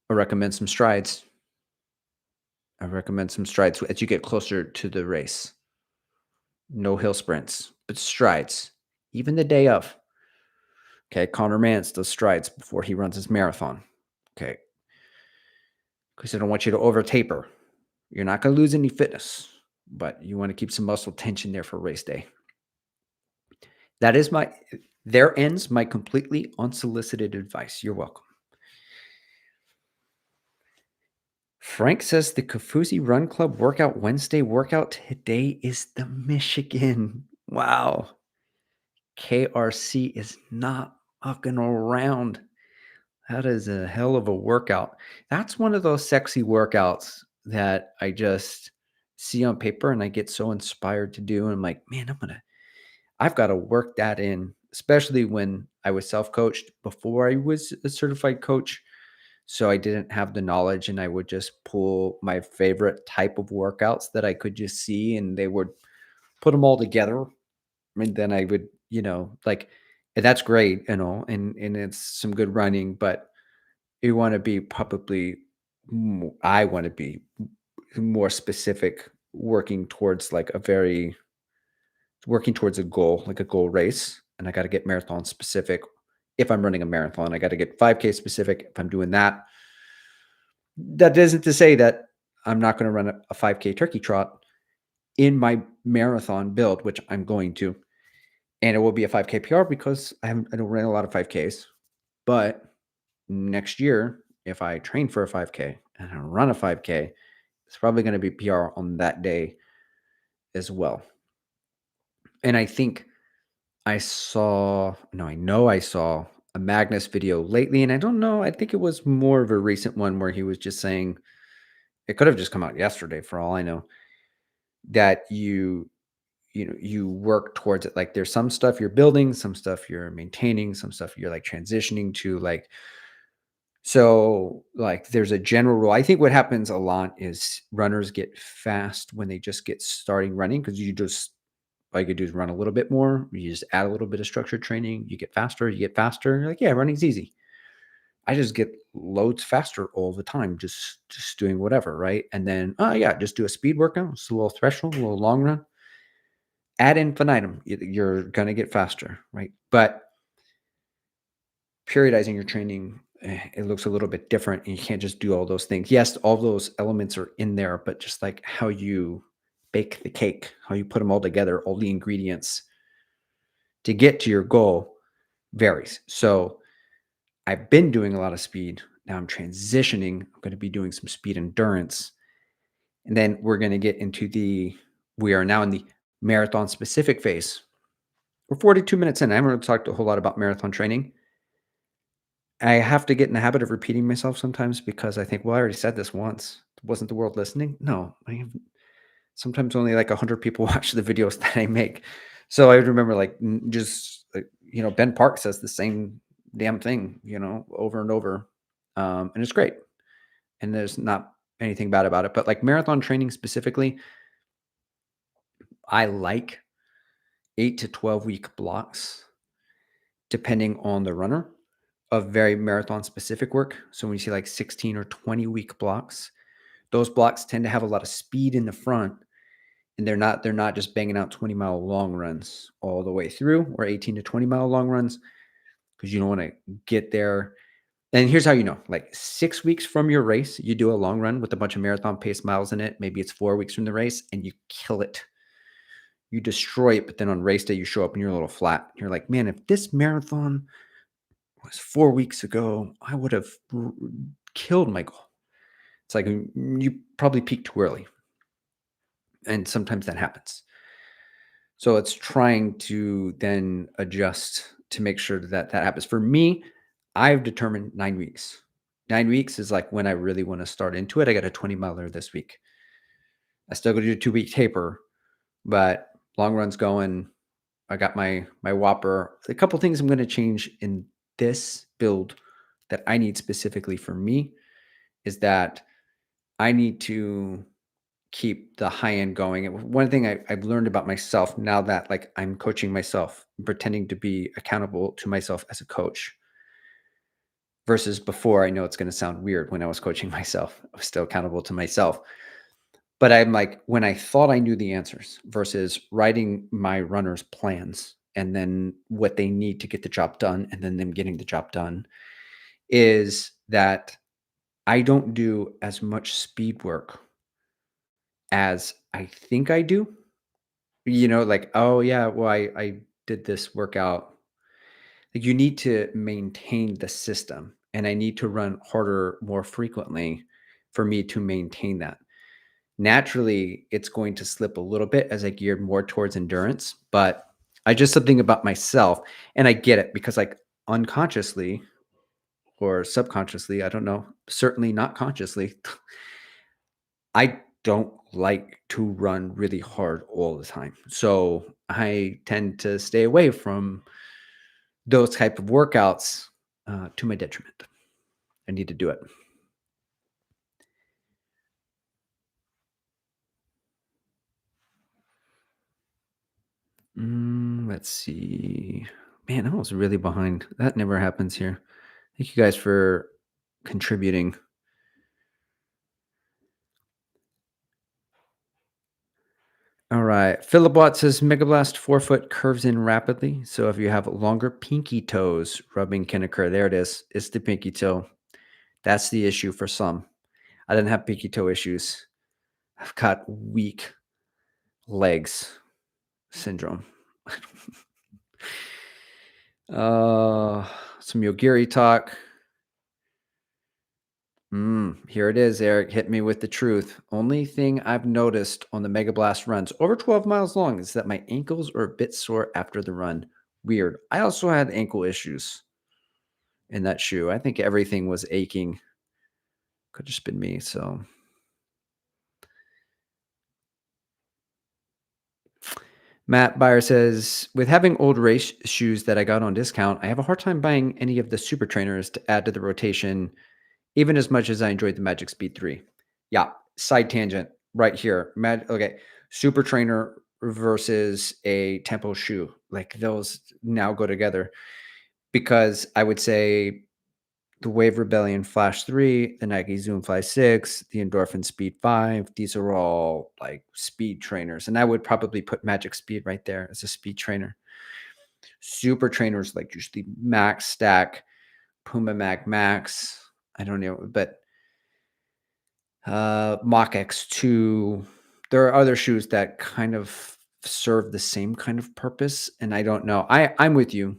I recommend some strides. As you get closer to the race. No hill sprints, but strides, even the day of. Okay, Connor Mance does strides before he runs his marathon. Okay. because I don't want you to over taper. You're not going to lose any fitness, but you want to keep some muscle tension there for race day. That is there ends my completely unsolicited advice. You're welcome. Frank says the Kafusi Run Club workout Wednesday workout today is the Michigan. Wow. KRC is not fucking around. That is a hell of a workout. That's one of those sexy workouts that I just see on paper and I get so inspired to do. And I'm like, man, I've got to work that in, especially when I was self-coached before I was a certified coach. So I didn't have the knowledge and I would just pull my favorite type of workouts that I could just see and they would put them all together. And then I would, like, and that's great, and it's some good running, but you want to be probably, I want to be more specific, working towards a goal, like a goal race. And I got to get marathon specific. If I'm running a marathon, I got to get 5K specific. If I'm doing that, that isn't to say that I'm not going to run a 5K turkey trot in my marathon build, which I'm going to. And it will be a 5K PR because I don't run a lot of 5Ks. But next year, if I train for a 5K and I run a 5K, it's probably going to be PR on that day as well. And I think I know I saw a Magnus video lately, and I don't know, I think it was more of a recent one where he was just saying, it could have just come out yesterday for all I know, that you work towards it. Like there's some stuff you're building, some stuff you're maintaining, some stuff you're like transitioning to, like, so like there's a general rule. I think what happens a lot is runners get fast when they just get starting running because all you could do is run a little bit more. You just add a little bit of structured training. You get faster. You get faster. You're like, yeah, running's easy. I just get loads faster all the time, just doing whatever, right? And then, oh yeah, just do a speed workout, just a little threshold, a little long run. Ad infinitum, you're gonna get faster, right? But periodizing your training, it looks a little bit different, and you can't just do all those things. Yes, all those elements are in there, but just like how you bake the cake, how you put them all together, all the ingredients to get to your goal varies. So I've been doing a lot of speed. Now I'm transitioning. I'm going to be doing some speed endurance. And then we're going to get into we are now in the marathon specific phase. We're 42 minutes in. I haven't really talked a whole lot about marathon training. I have to get in the habit of repeating myself sometimes because I think, well, I already said this once. Wasn't the world listening? No. Sometimes only like 100 people watch the videos that I make. So I remember like just, Ben Park says the same damn thing, over and over. And it's great. And there's not anything bad about it. But like marathon training specifically, I like 8 to 12 week blocks, depending on the runner, of very marathon specific work. So when you see like 16 or 20 week blocks, those blocks tend to have a lot of speed in the front, and they're not just banging out 20-mile long runs all the way through, or 18 to 20-mile long runs, because you don't want to get there. And here's how you know, like 6 weeks from your race, you do a long run with a bunch of marathon pace miles in it. Maybe it's 4 weeks from the race and you kill it. You destroy it. But then on race day, you show up and you're a little flat. You're like, man, if this marathon was 4 weeks ago, I would have killed my goal. It's like you probably peaked too early. And sometimes that happens. So it's trying to then adjust to make sure that happens. For me, I've determined 9 weeks. 9 weeks is like when I really want to start into it. I got a 20-miler this week. I still got to do a 2 week taper, but long run's going. I got my Whopper. A couple things I'm going to change in this build that I need specifically for me is that I need to keep the high end going. And one thing I've learned about myself now that like I'm coaching myself, pretending to be accountable to myself as a coach, versus before, I know it's going to sound weird when I was coaching myself. I was still accountable to myself. But I'm like, when I thought I knew the answers versus writing my runners' plans and then what they need to get the job done and then them getting the job done, is that I don't do as much speed work as I think I do. Like, "Oh, yeah, well, I did this workout." Like, you need to maintain the system, and I need to run harder more frequently for me to maintain that. Naturally, it's going to slip a little bit as I geared more towards endurance, but I just something about myself, and I get it because, like, unconsciously or subconsciously, I don't know, certainly not consciously, I don't like to run really hard all the time. So I tend to stay away from those type of workouts to my detriment. I need to do it. Let's see. Man, I was really behind. That never happens here. Thank you guys for contributing. All right. Philip Watt says Mega Blast forefoot curves in rapidly. So if you have longer pinky toes, rubbing can occur. There it is. It's the pinky toe. That's the issue for some. I didn't have pinky toe issues. I've got weak legs syndrome. uh, some Yogiri talk. Here it is, Eric. Hit me with the truth. Only thing I've noticed on the Mega Blast runs over 12 miles long is that my ankles are a bit sore after the run. Weird. I also had ankle issues in that shoe. I think everything was aching. Could just been me. So Matt Byer says, with having old race shoes that I got on discount, I have a hard time buying any of the super trainers to add to the rotation, even as much as I enjoyed the Magic Speed 3. Yeah, side tangent right here. Okay, super trainer versus a tempo shoe. Like those now go together because I would say the Wave Rebellion Flash 3, the Nike Zoom Fly 6, the Endorphin Speed 5, these are all like speed trainers. And I would probably put Magic Speed right there as a speed trainer. Super trainers like usually Max Stack, Puma Mag Max. I don't know, but Mach X2. There are other shoes that kind of serve the same kind of purpose. And I don't know. I'm with you,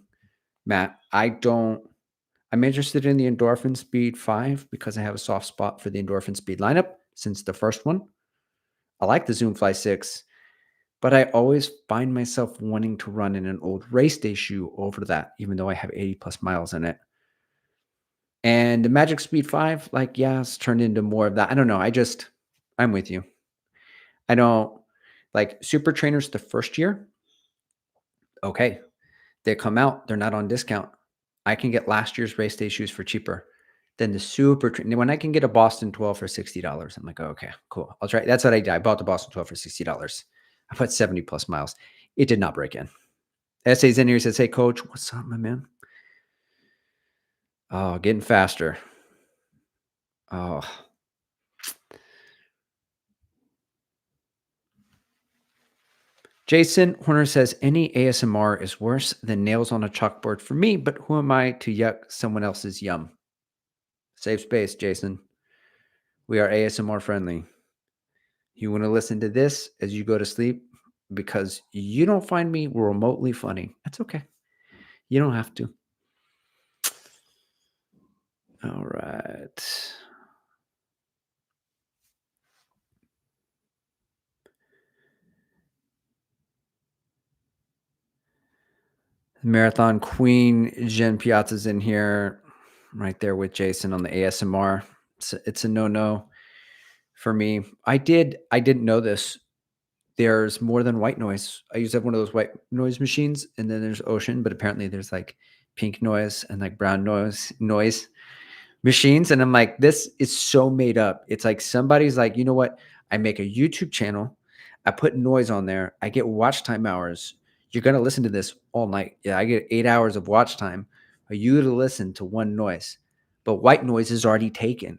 Matt. I'm interested in the Endorphin Speed 5 because I have a soft spot for the Endorphin Speed lineup since the first one. I like the Zoom Fly 6, but I always find myself wanting to run in an old race day shoe over that, even though I have 80 plus miles in it. And the Magic Speed 5, like, yeah, it's turned into more of that. I don't know. I'm with you. I don't like super trainers the first year. Okay. They come out, they're not on discount. I can get last year's race day shoes for cheaper than the when I can get a Boston 12 for $60. I'm like, oh, okay, cool. I'll try. That's what I did. I bought the Boston 12 for $60. I put 70 plus miles. It did not break in. Essays in here says, hey, coach, what's up, my man? Oh, getting faster. Oh, Jason Horner says, any ASMR is worse than nails on a chalkboard for me, but who am I to yuck someone else's yum? Safe space, Jason. We are ASMR friendly. You want to listen to this as you go to sleep because you don't find me remotely funny. That's okay. You don't have to. All right. Marathon Queen Jen Piazza's in here, right there with Jason on the ASMR. It's a no-no for me. I didn't know this. There's more than white noise. I used to have one of those white noise machines, and then there's ocean, but apparently there's like pink noise and like brown noise machines. And I'm like, this is so made up. It's like somebody's like, you know what? I make a YouTube channel. I put noise on there. I get watch time hours. You're going to listen to this all night. Yeah, I get 8 hours of watch time for you to listen to one noise. But white noise is already taken.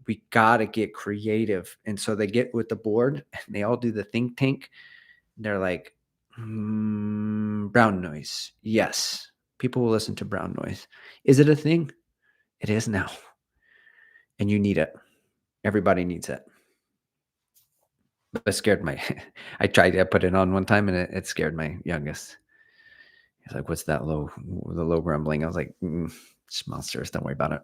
We got to get creative. And so they get with the board and they all do the think tank. They're like, brown noise. Yes. People will listen to brown noise. Is it a thing? It is now. and you need it. Everybody needs it. But it scared my I put it on one time and it scared my youngest. He's like, "What's that the low grumbling?" I was like, "It's monsters. Don't worry about it."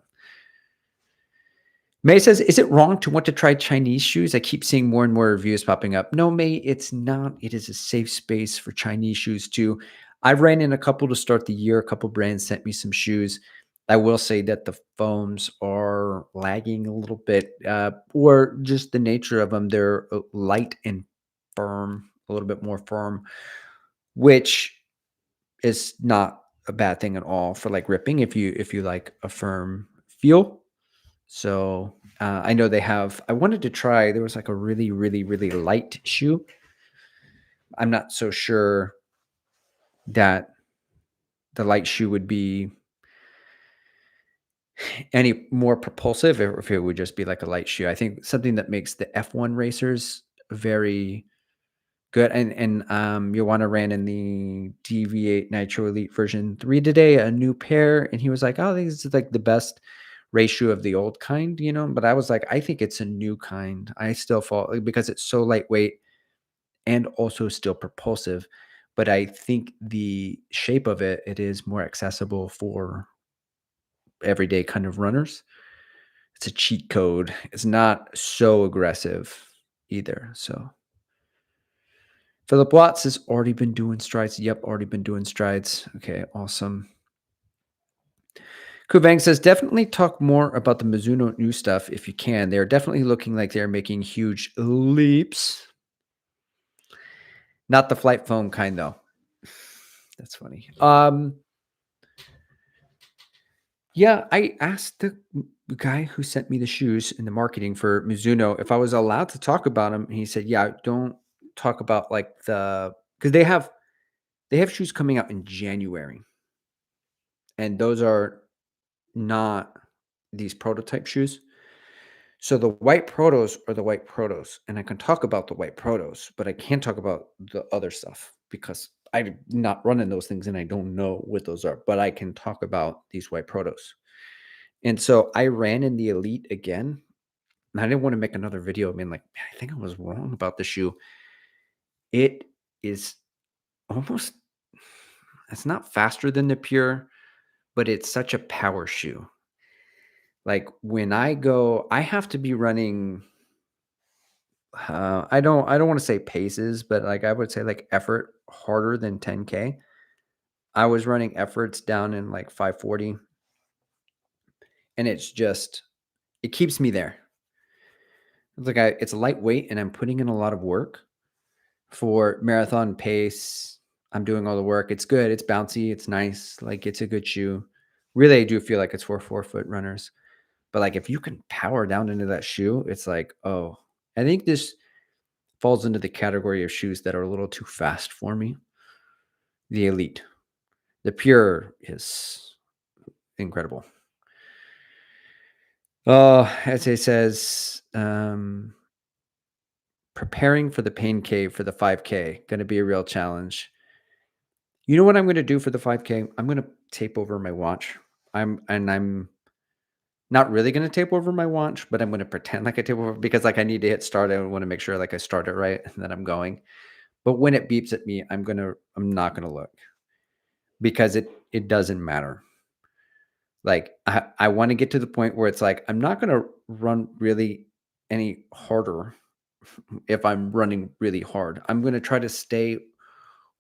May says, "Is it wrong to want to try Chinese shoes? I keep seeing more and more reviews popping up." No, May, it's not. It is a safe space for Chinese shoes too. I ran in a couple to start the year. A couple brands sent me some shoes. I will say that the foams are lagging a little bit, or just the nature of them. They're light and firm, a little bit more firm, which is not a bad thing at all for like ripping if you like a firm feel. So, I know they have I wanted to try there was like a really, really, really light shoe. I'm not so sure that the light shoe would be any more propulsive or if it would just be like a light shoe. I think something that makes the F1 racers very good Joanna ran in the DV8 Nitro Elite version 3 today, a new pair, and he was like, "Oh, this is like the best race shoe of the old kind," but I was like, "I think it's a new kind." I still fall like, because it's so lightweight and also still propulsive, but I think the shape of it is more accessible for everyday kind of runners. It's a cheat code. It's not so aggressive either, so Philip Watts has already been doing strides. Yep, already been doing strides. Okay, awesome. Kuvang says, definitely talk more about the Mizuno new stuff if you can. They're definitely looking like they're making huge leaps. Not the flight foam kind, though. That's funny. Yeah, I asked the guy who sent me the shoes in the marketing for Mizuno if I was allowed to talk about them. And he said, yeah, don't talk about like because they have shoes coming out in January. And those are not these prototype shoes. So the white protos are the white protos, and I can talk about the white protos, but I can't talk about the other stuff because I'm not running those things and I don't know what those are. But I can talk about these white protos. And so I ran in the elite again. And I didn't want to make another video. I mean, like, "Man, I think I was wrong about the shoe." It is almost it's not faster than the pure, but it's such a power shoe. Like when I go, I have to be running I don't wanna say paces, but, like, I would say, like, effort harder than 10K. I was running efforts down in, like, 540, and it keeps me there. It's lightweight, and I'm putting in a lot of work for marathon pace. I'm doing all the work. It's good, it's bouncy, it's nice, like, it's a good shoe. Really, I do feel like it's for 4-foot runners, but, like, if you can power down into that shoe, it's like, "Oh." I think this falls into the category of shoes that are a little too fast for me. The Elite. The Pure is incredible. As it says, preparing for the pain cave for the 5K, gonna be a real challenge. You know what I'm gonna do for the 5K? I'm gonna tape over my watch. I'm not really gonna tape over my watch, but I'm gonna pretend like I tape over because, like, I need to hit start. I wanna make sure, like, I start it right and that I'm going. But when it beeps at me, I'm not gonna look because it doesn't matter. Like, I wanna get to the point where it's like, I'm not gonna run really any harder if I'm running really hard. I'm gonna try to stay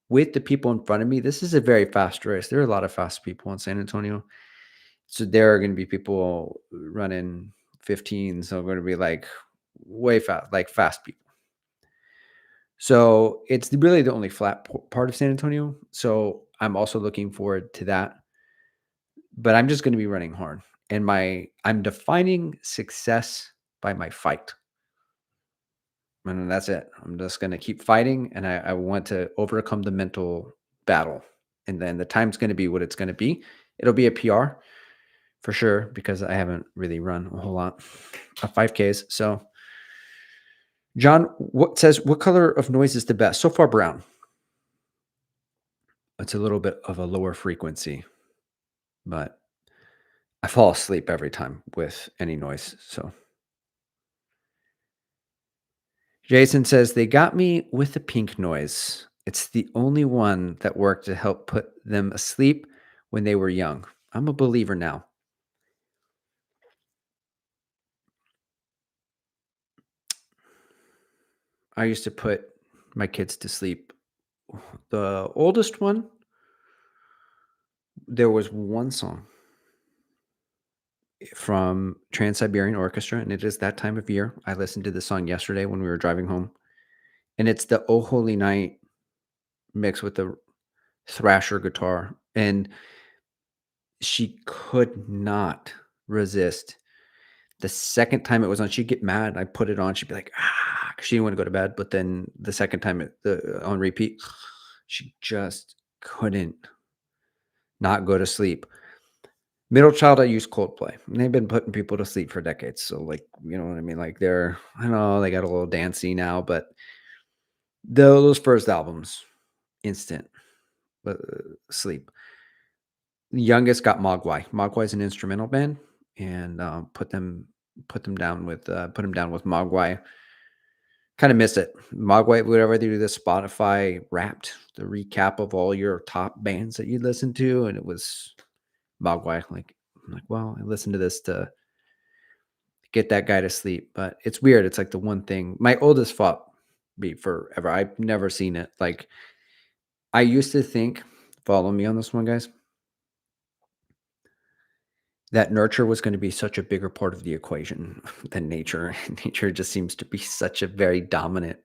with the people in front of me. This is a very fast race. There are a lot of fast people in San Antonio. So there are gonna be people running 15, so gonna be, like, way fast, like, fast people. So, it's really the only flat part of San Antonio, so I'm also looking forward to that. But I'm just gonna be running hard, and I'm defining success by my fight, and that's it. I'm just gonna keep fighting, and I want to overcome the mental battle, and then the time's gonna be what it's gonna be. It'll be a PR for sure because I haven't really run a whole lot of 5Ks. So, John, what color of noise is the best? So far, brown. It's a little bit of a lower frequency, but I fall asleep every time with any noise, so Jason says, "They got me with the pink noise. It's the only one that worked to help put them asleep when they were young. I'm a believer now." I used to put my kids to sleep. The oldest one, there was one song from Trans-Siberian Orchestra, and it is that time of year. I listened to the song yesterday when we were driving home, and it's the "Oh Holy Night" mixed with the thrasher guitar, and she could not resist. The second time it was on, she'd get mad, I put it on, she'd be like, "Ah," 'cause she didn't wanna go to bed, but then the second time on repeat, she just couldn't not go to sleep. Middle child, I use Coldplay, and they've been putting people to sleep for decades, so, like, you know what I mean? Like, I know they got a little dancey now, but those first albums, instant, uh, sleep. The youngest got Mogwai. Mogwai is an instrumental band, and, put them down with Mogwai. Kinda miss it. Mogwai, whatever they do the Spotify Wrapped, the recap of all your top bands that you listen to, and it was Mogwai. Like, I'm like, "Well, I listened to this to get that guy to sleep," but it's weird. It's like the one thing my oldest fought me forever. I've never seen it. Like, I used to think follow me on this one, guys, that nurture was gonna be such a bigger part of the equation than nature. Nature just seems to be such a very dominant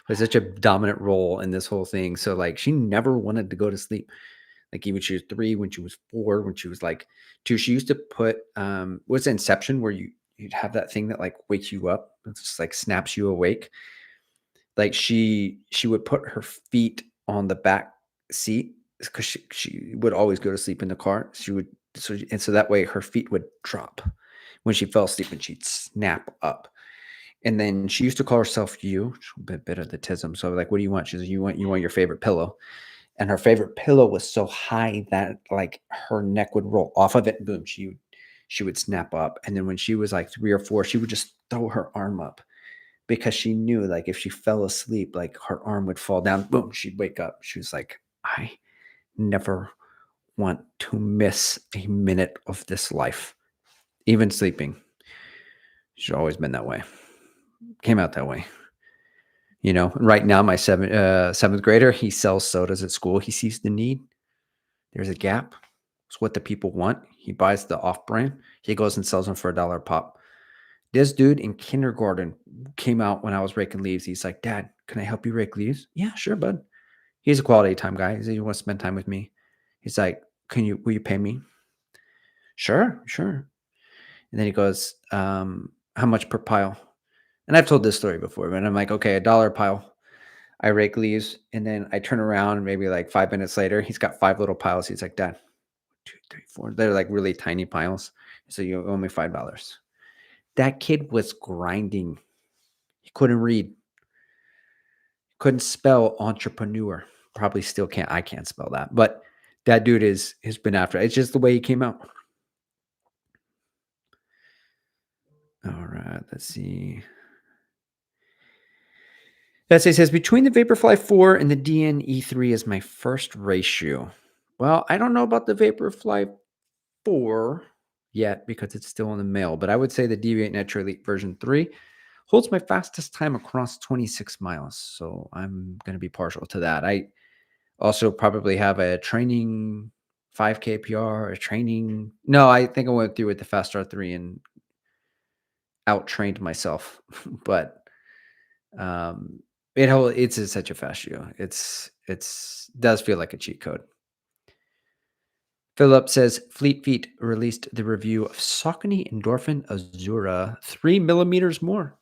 plays such a dominant role in this whole thing. So, like, she never wanted to go to sleep. Like, even she was 3, when she was 4, when she was, like, 2, she used to put, what's Inception where you'd have that thing that, like, wakes you up? It just, like, snaps you awake. Like, she would put her feet on the back seat because she would always go to sleep in the car. She would so that way her feet would drop when she fell asleep and she'd snap up. And then she used to call herself You, a bit of the tism. So like, "What do you want?" She says, "You want your favorite pillow." And her favorite pillow was so high that, like, her neck would roll off of it, and boom, she would snap up. And then when she was, like, 3 or 4, she would just throw her arm up because she knew, like, if she fell asleep, like, her arm would fall down, boom, she'd wake up. She was like, "I never want to miss a minute of this life, even sleeping." She's always been that way. Came out that way. Right now, my 7th grader, he sells sodas at school. He sees the need. There's a gap. It's what the people want. He buys the off brand. He goes and sells them for $1 pop. This dude in kindergarten came out when I was raking leaves. He's like, "Dad, can I help you rake leaves?" "Yeah, sure, bud." He's a quality time guy. He said, "You want to spend time with me?" He's like, will you pay me?" "Sure, sure." And then he goes, "How much per pile?" And I've told this story before, but I'm like, "Okay, $1 a pile." I rake leaves, and then I turn around, maybe like 5 minutes later, he's got 5 little piles. He's like, "Dad, 2, 3, 4." They're like really tiny piles. So you owe me $5. That kid was grinding. He couldn't read, couldn't spell entrepreneur. Probably still can't. I can't spell that, but that dude has been after it. It's just the way he came out. All right, let's see. Essay says between the Vaporfly 4 and the DNE3 is my first ratio. Well, I don't know about the Vaporfly 4 yet because it's still in the mail, but I would say the Deviate Nitro Elite version 3 holds my fastest time across 26 miles. So I'm going to be partial to that. I also probably have a training 5K PR, a training. No, I think I went through with the Fast R3 and out trained myself, but um, such a fast shoe. It's does feel like a cheat code. Philip says Fleet Feet released the review of Saucony Endorphin Azura 3 millimeters more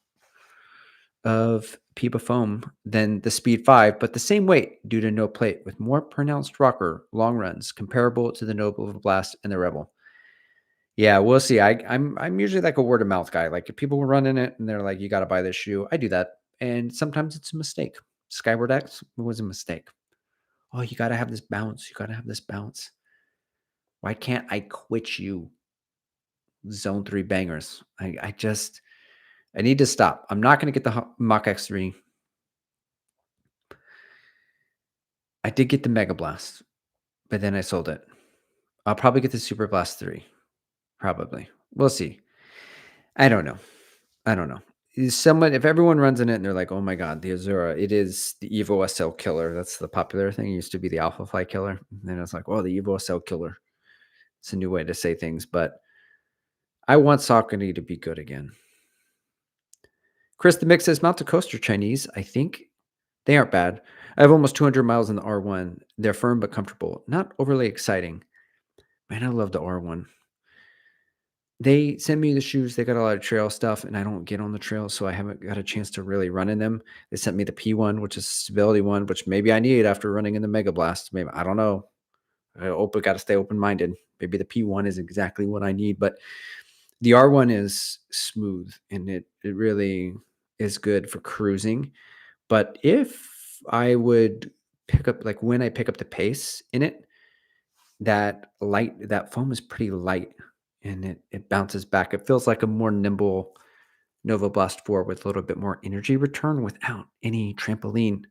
of Piba foam than the Speed 5, but the same weight due to no plate with more pronounced rocker long runs comparable to the Nova Blast and the Rebel. Yeah, we'll see. I'm usually like a word of mouth guy. Like if people were running it and they're like, "You got to buy this shoe," I do that, and sometimes it's a mistake. Skyward X was a mistake. Oh, you got to have this bounce. You got to have this bounce. Why can't I quit you? Zone 3 bangers. I need to stop. I'm not gonna get the Mach X3. I did get the Mega Blast, but then I sold it. I'll probably get the Super Blast 3, probably. We'll see. I don't know. I don't know. Is someone if everyone runs in it and they're like, "Oh my god, the Azura, it is the Evo SL killer." That's the popular thing. It used to be the Alpha Fly killer. And then it's like, "Oh, the Evo SL killer." It's a new way to say things, but I want Saucony to be good again. Chris the Mix says, "Mount to Coaster Chinese. I think they aren't bad. I have almost 200 miles in the R1. They're firm but comfortable. Not overly exciting. Man, I love the R1. They send me the shoes. They got a lot of trail stuff, and I don't get on the trail, so I haven't got a chance to really run in them. They sent me the P1, which is a stability one, which maybe I need after running in the Mega Blast. Maybe I don't know. Got to stay open minded. Maybe the P1 is exactly what I need, but the R1 is smooth and it really is good for cruising. But if I would pick up like when I pick up the pace in it, that foam is pretty light and it bounces back. It feels like a more nimble Nova Blast 4 with a little bit more energy return without any trampoline.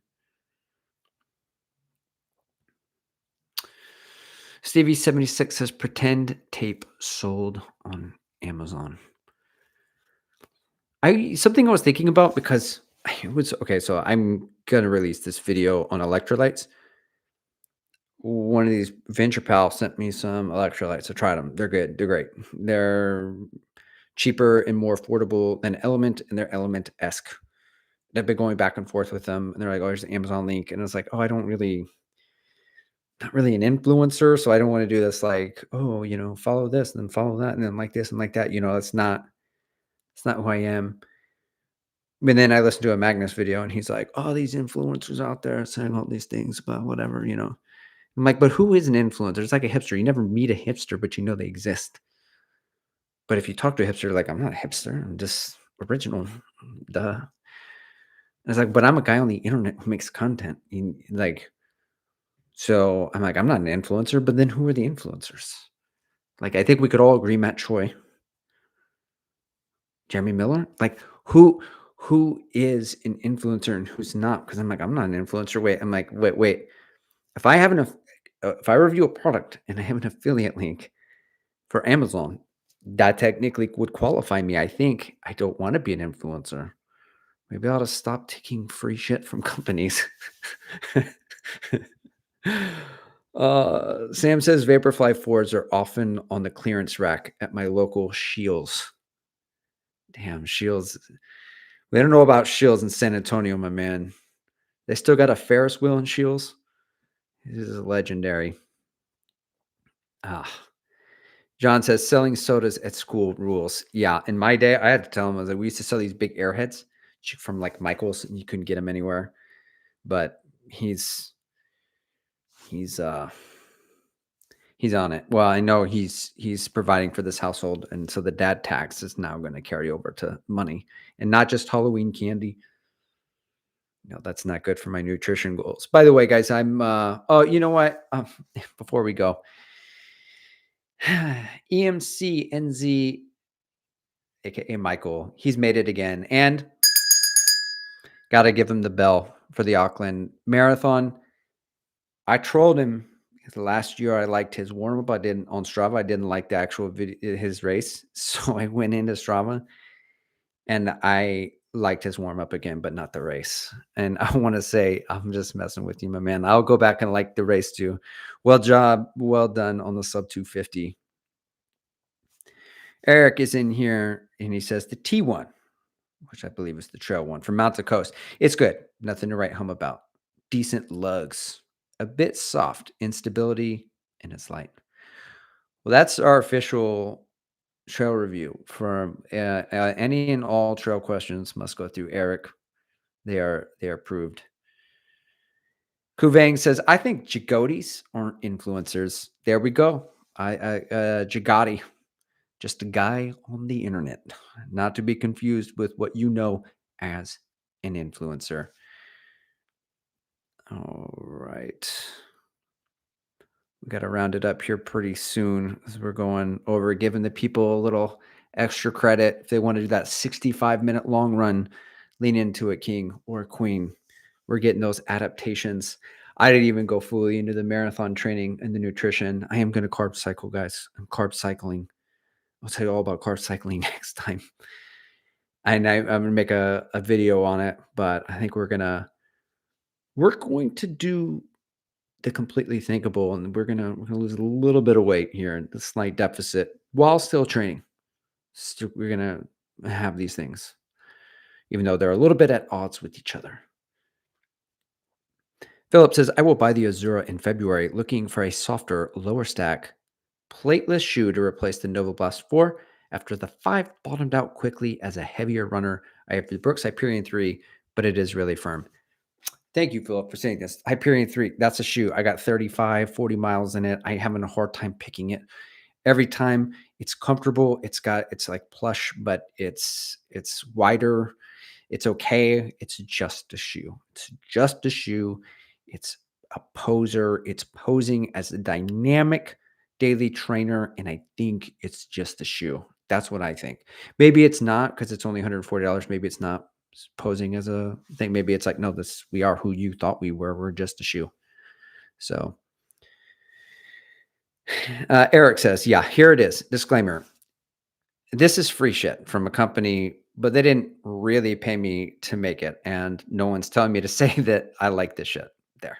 Stevie76 says pretend tape sold on Amazon. Something I was thinking about because it was okay. So I'm gonna release this video on electrolytes. One of these Venture Pal sent me some electrolytes. I tried them. They're good. They're great. They're cheaper and more affordable than Element, and they're Element esque. I've been going back and forth with them, and they're like, "Oh, here's the Amazon link," and it's like, "Oh, I don't really, not really an influencer, so I don't want to do this. Like, oh, follow this and then follow that, and then like this and like that. It's not who I am." And then I listened to a Magnus video, and he's like, "Oh, these influencers out there saying all these things about whatever." I'm like, "But who is an influencer? It's like a hipster. You never meet a hipster, but you know they exist. But if you talk to a hipster, like, I'm not a hipster. I'm just original. Duh." And it's like, "But I'm a guy on the internet who makes content." So I'm like, "I'm not an influencer, but then who are the influencers?" Like, I think we could all agree Matt Choi, Jeremy Miller. Like, who is an influencer and who's not? Because I'm like, I'm not an influencer. Wait, I'm like, wait. If I have if I review a product and I have an affiliate link for Amazon, that technically would qualify me. I think I don't want to be an influencer. Maybe I ought to stop taking free shit from companies. Sam says Vaporfly 4s are often on the clearance rack at my local Shields. Damn, Shields. They don't know about Shields in San Antonio, my man. They still got a Ferris wheel in Shields. This is legendary. Ah. John says selling sodas at school rules. Yeah, in my day, I had to tell him, I was like, we used to sell these big airheads from like Michael's, and you couldn't get them anywhere. But he's uh he's on it. Well, I know he's providing for this household, and so the dad tax is now going to carry over to money, and not just Halloween candy. No, that's not good for my nutrition goals. By the way, guys, I'm oh, you know what? Before we go, EMC NZ, aka Michael, he's made it again, and got to give him the bell for the Auckland Marathon. I trolled him because last year I liked his warm up. I didn't on Strava. I didn't like the actual video, his race, so I went into Strava and I liked his warm up again, but not the race. And I want to say I'm just messing with you, my man. I'll go back and like the race too. Well done on the sub 250. Eric is in here and he says the T1, which I believe is the trail one from Mount to Coast. It's good. Nothing to write home about. Decent lugs. A bit soft. Instability, and it's light. Well, that's our official trail review. From any and all trail questions must go through Eric. They are approved. Kuvang says, I think Jagotis aren't influencers. There we go. Jagoti, just a guy on the internet, not to be confused with what you know as an influencer. All right. We got to round it up here pretty soon as we're going over, giving the people a little extra credit. If they want to do that 65-minute long run, lean into it, king or queen. We're getting those adaptations. I didn't even go fully into the marathon training and the nutrition. I am going to carb cycle, guys. I'm carb cycling. I'll tell you all about carb cycling next time. And I'm going to make a video on it, but I think we're going to do the completely thinkable, and we're gonna lose a little bit of weight here and the slight deficit while still training. Still, we're gonna have these things, even though they're a little bit at odds with each other. Philip says, I will buy the Azura in February, looking for a softer, lower stack, plateless shoe to replace the Nova Blast 4 after the 5 bottomed out quickly as a heavier runner. I have the Brooks Hyperion 3, but it is really firm. Thank you, Philip, for saying this. Hyperion 3, that's a shoe. I got 35, 40 miles in it. I having a hard time picking it. Every time it's comfortable. It's like plush, but it's wider. It's okay. It's just a shoe. It's just a shoe. It's a poser. It's posing as a dynamic daily trainer, and I think it's just a shoe. That's what I think. Maybe it's not because it's only $140. Maybe it's not posing as a thing. Maybe it's like, no, this we are who you thought we were. We're just a shoe. So Eric says, yeah, here it is. Disclaimer. This is free shit from a company, but they didn't really pay me to make it. And no one's telling me to say that I like this shit there.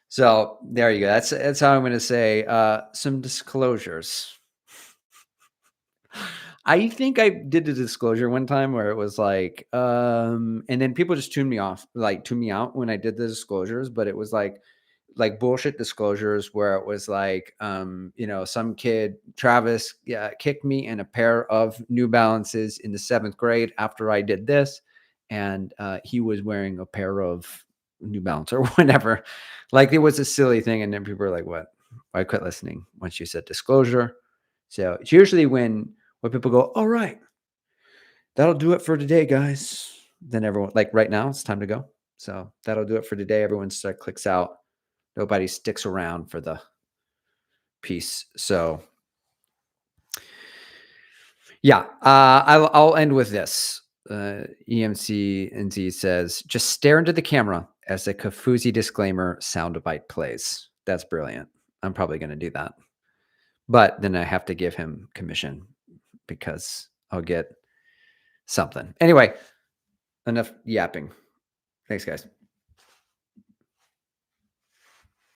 So there you go. That's how I'm going to say some disclosures. I think I did a disclosure one time where it was like, and then people just tuned me off, like tuned me out when I did the disclosures, but it was like bullshit disclosures where it was like, some kid, Travis, yeah, kicked me in a pair of New Balances in the 7th grade after I did this. And he was wearing a pair of New Balance or whatever. Like it was a silly thing. And then people were like, what? I quit listening once you said disclosure. So it's usually when people go, all right, that'll do it for today, guys. Then everyone, like right now, it's time to go. So that'll do it for today. Everyone clicks out. Nobody sticks around for the piece. So yeah, I'll end with this. EMC NZ says, just stare into the camera as a Kafuzi disclaimer soundbite plays. That's brilliant. I'm probably going to do that. But then I have to give him commission because I'll get something. Anyway, enough yapping. Thanks, guys.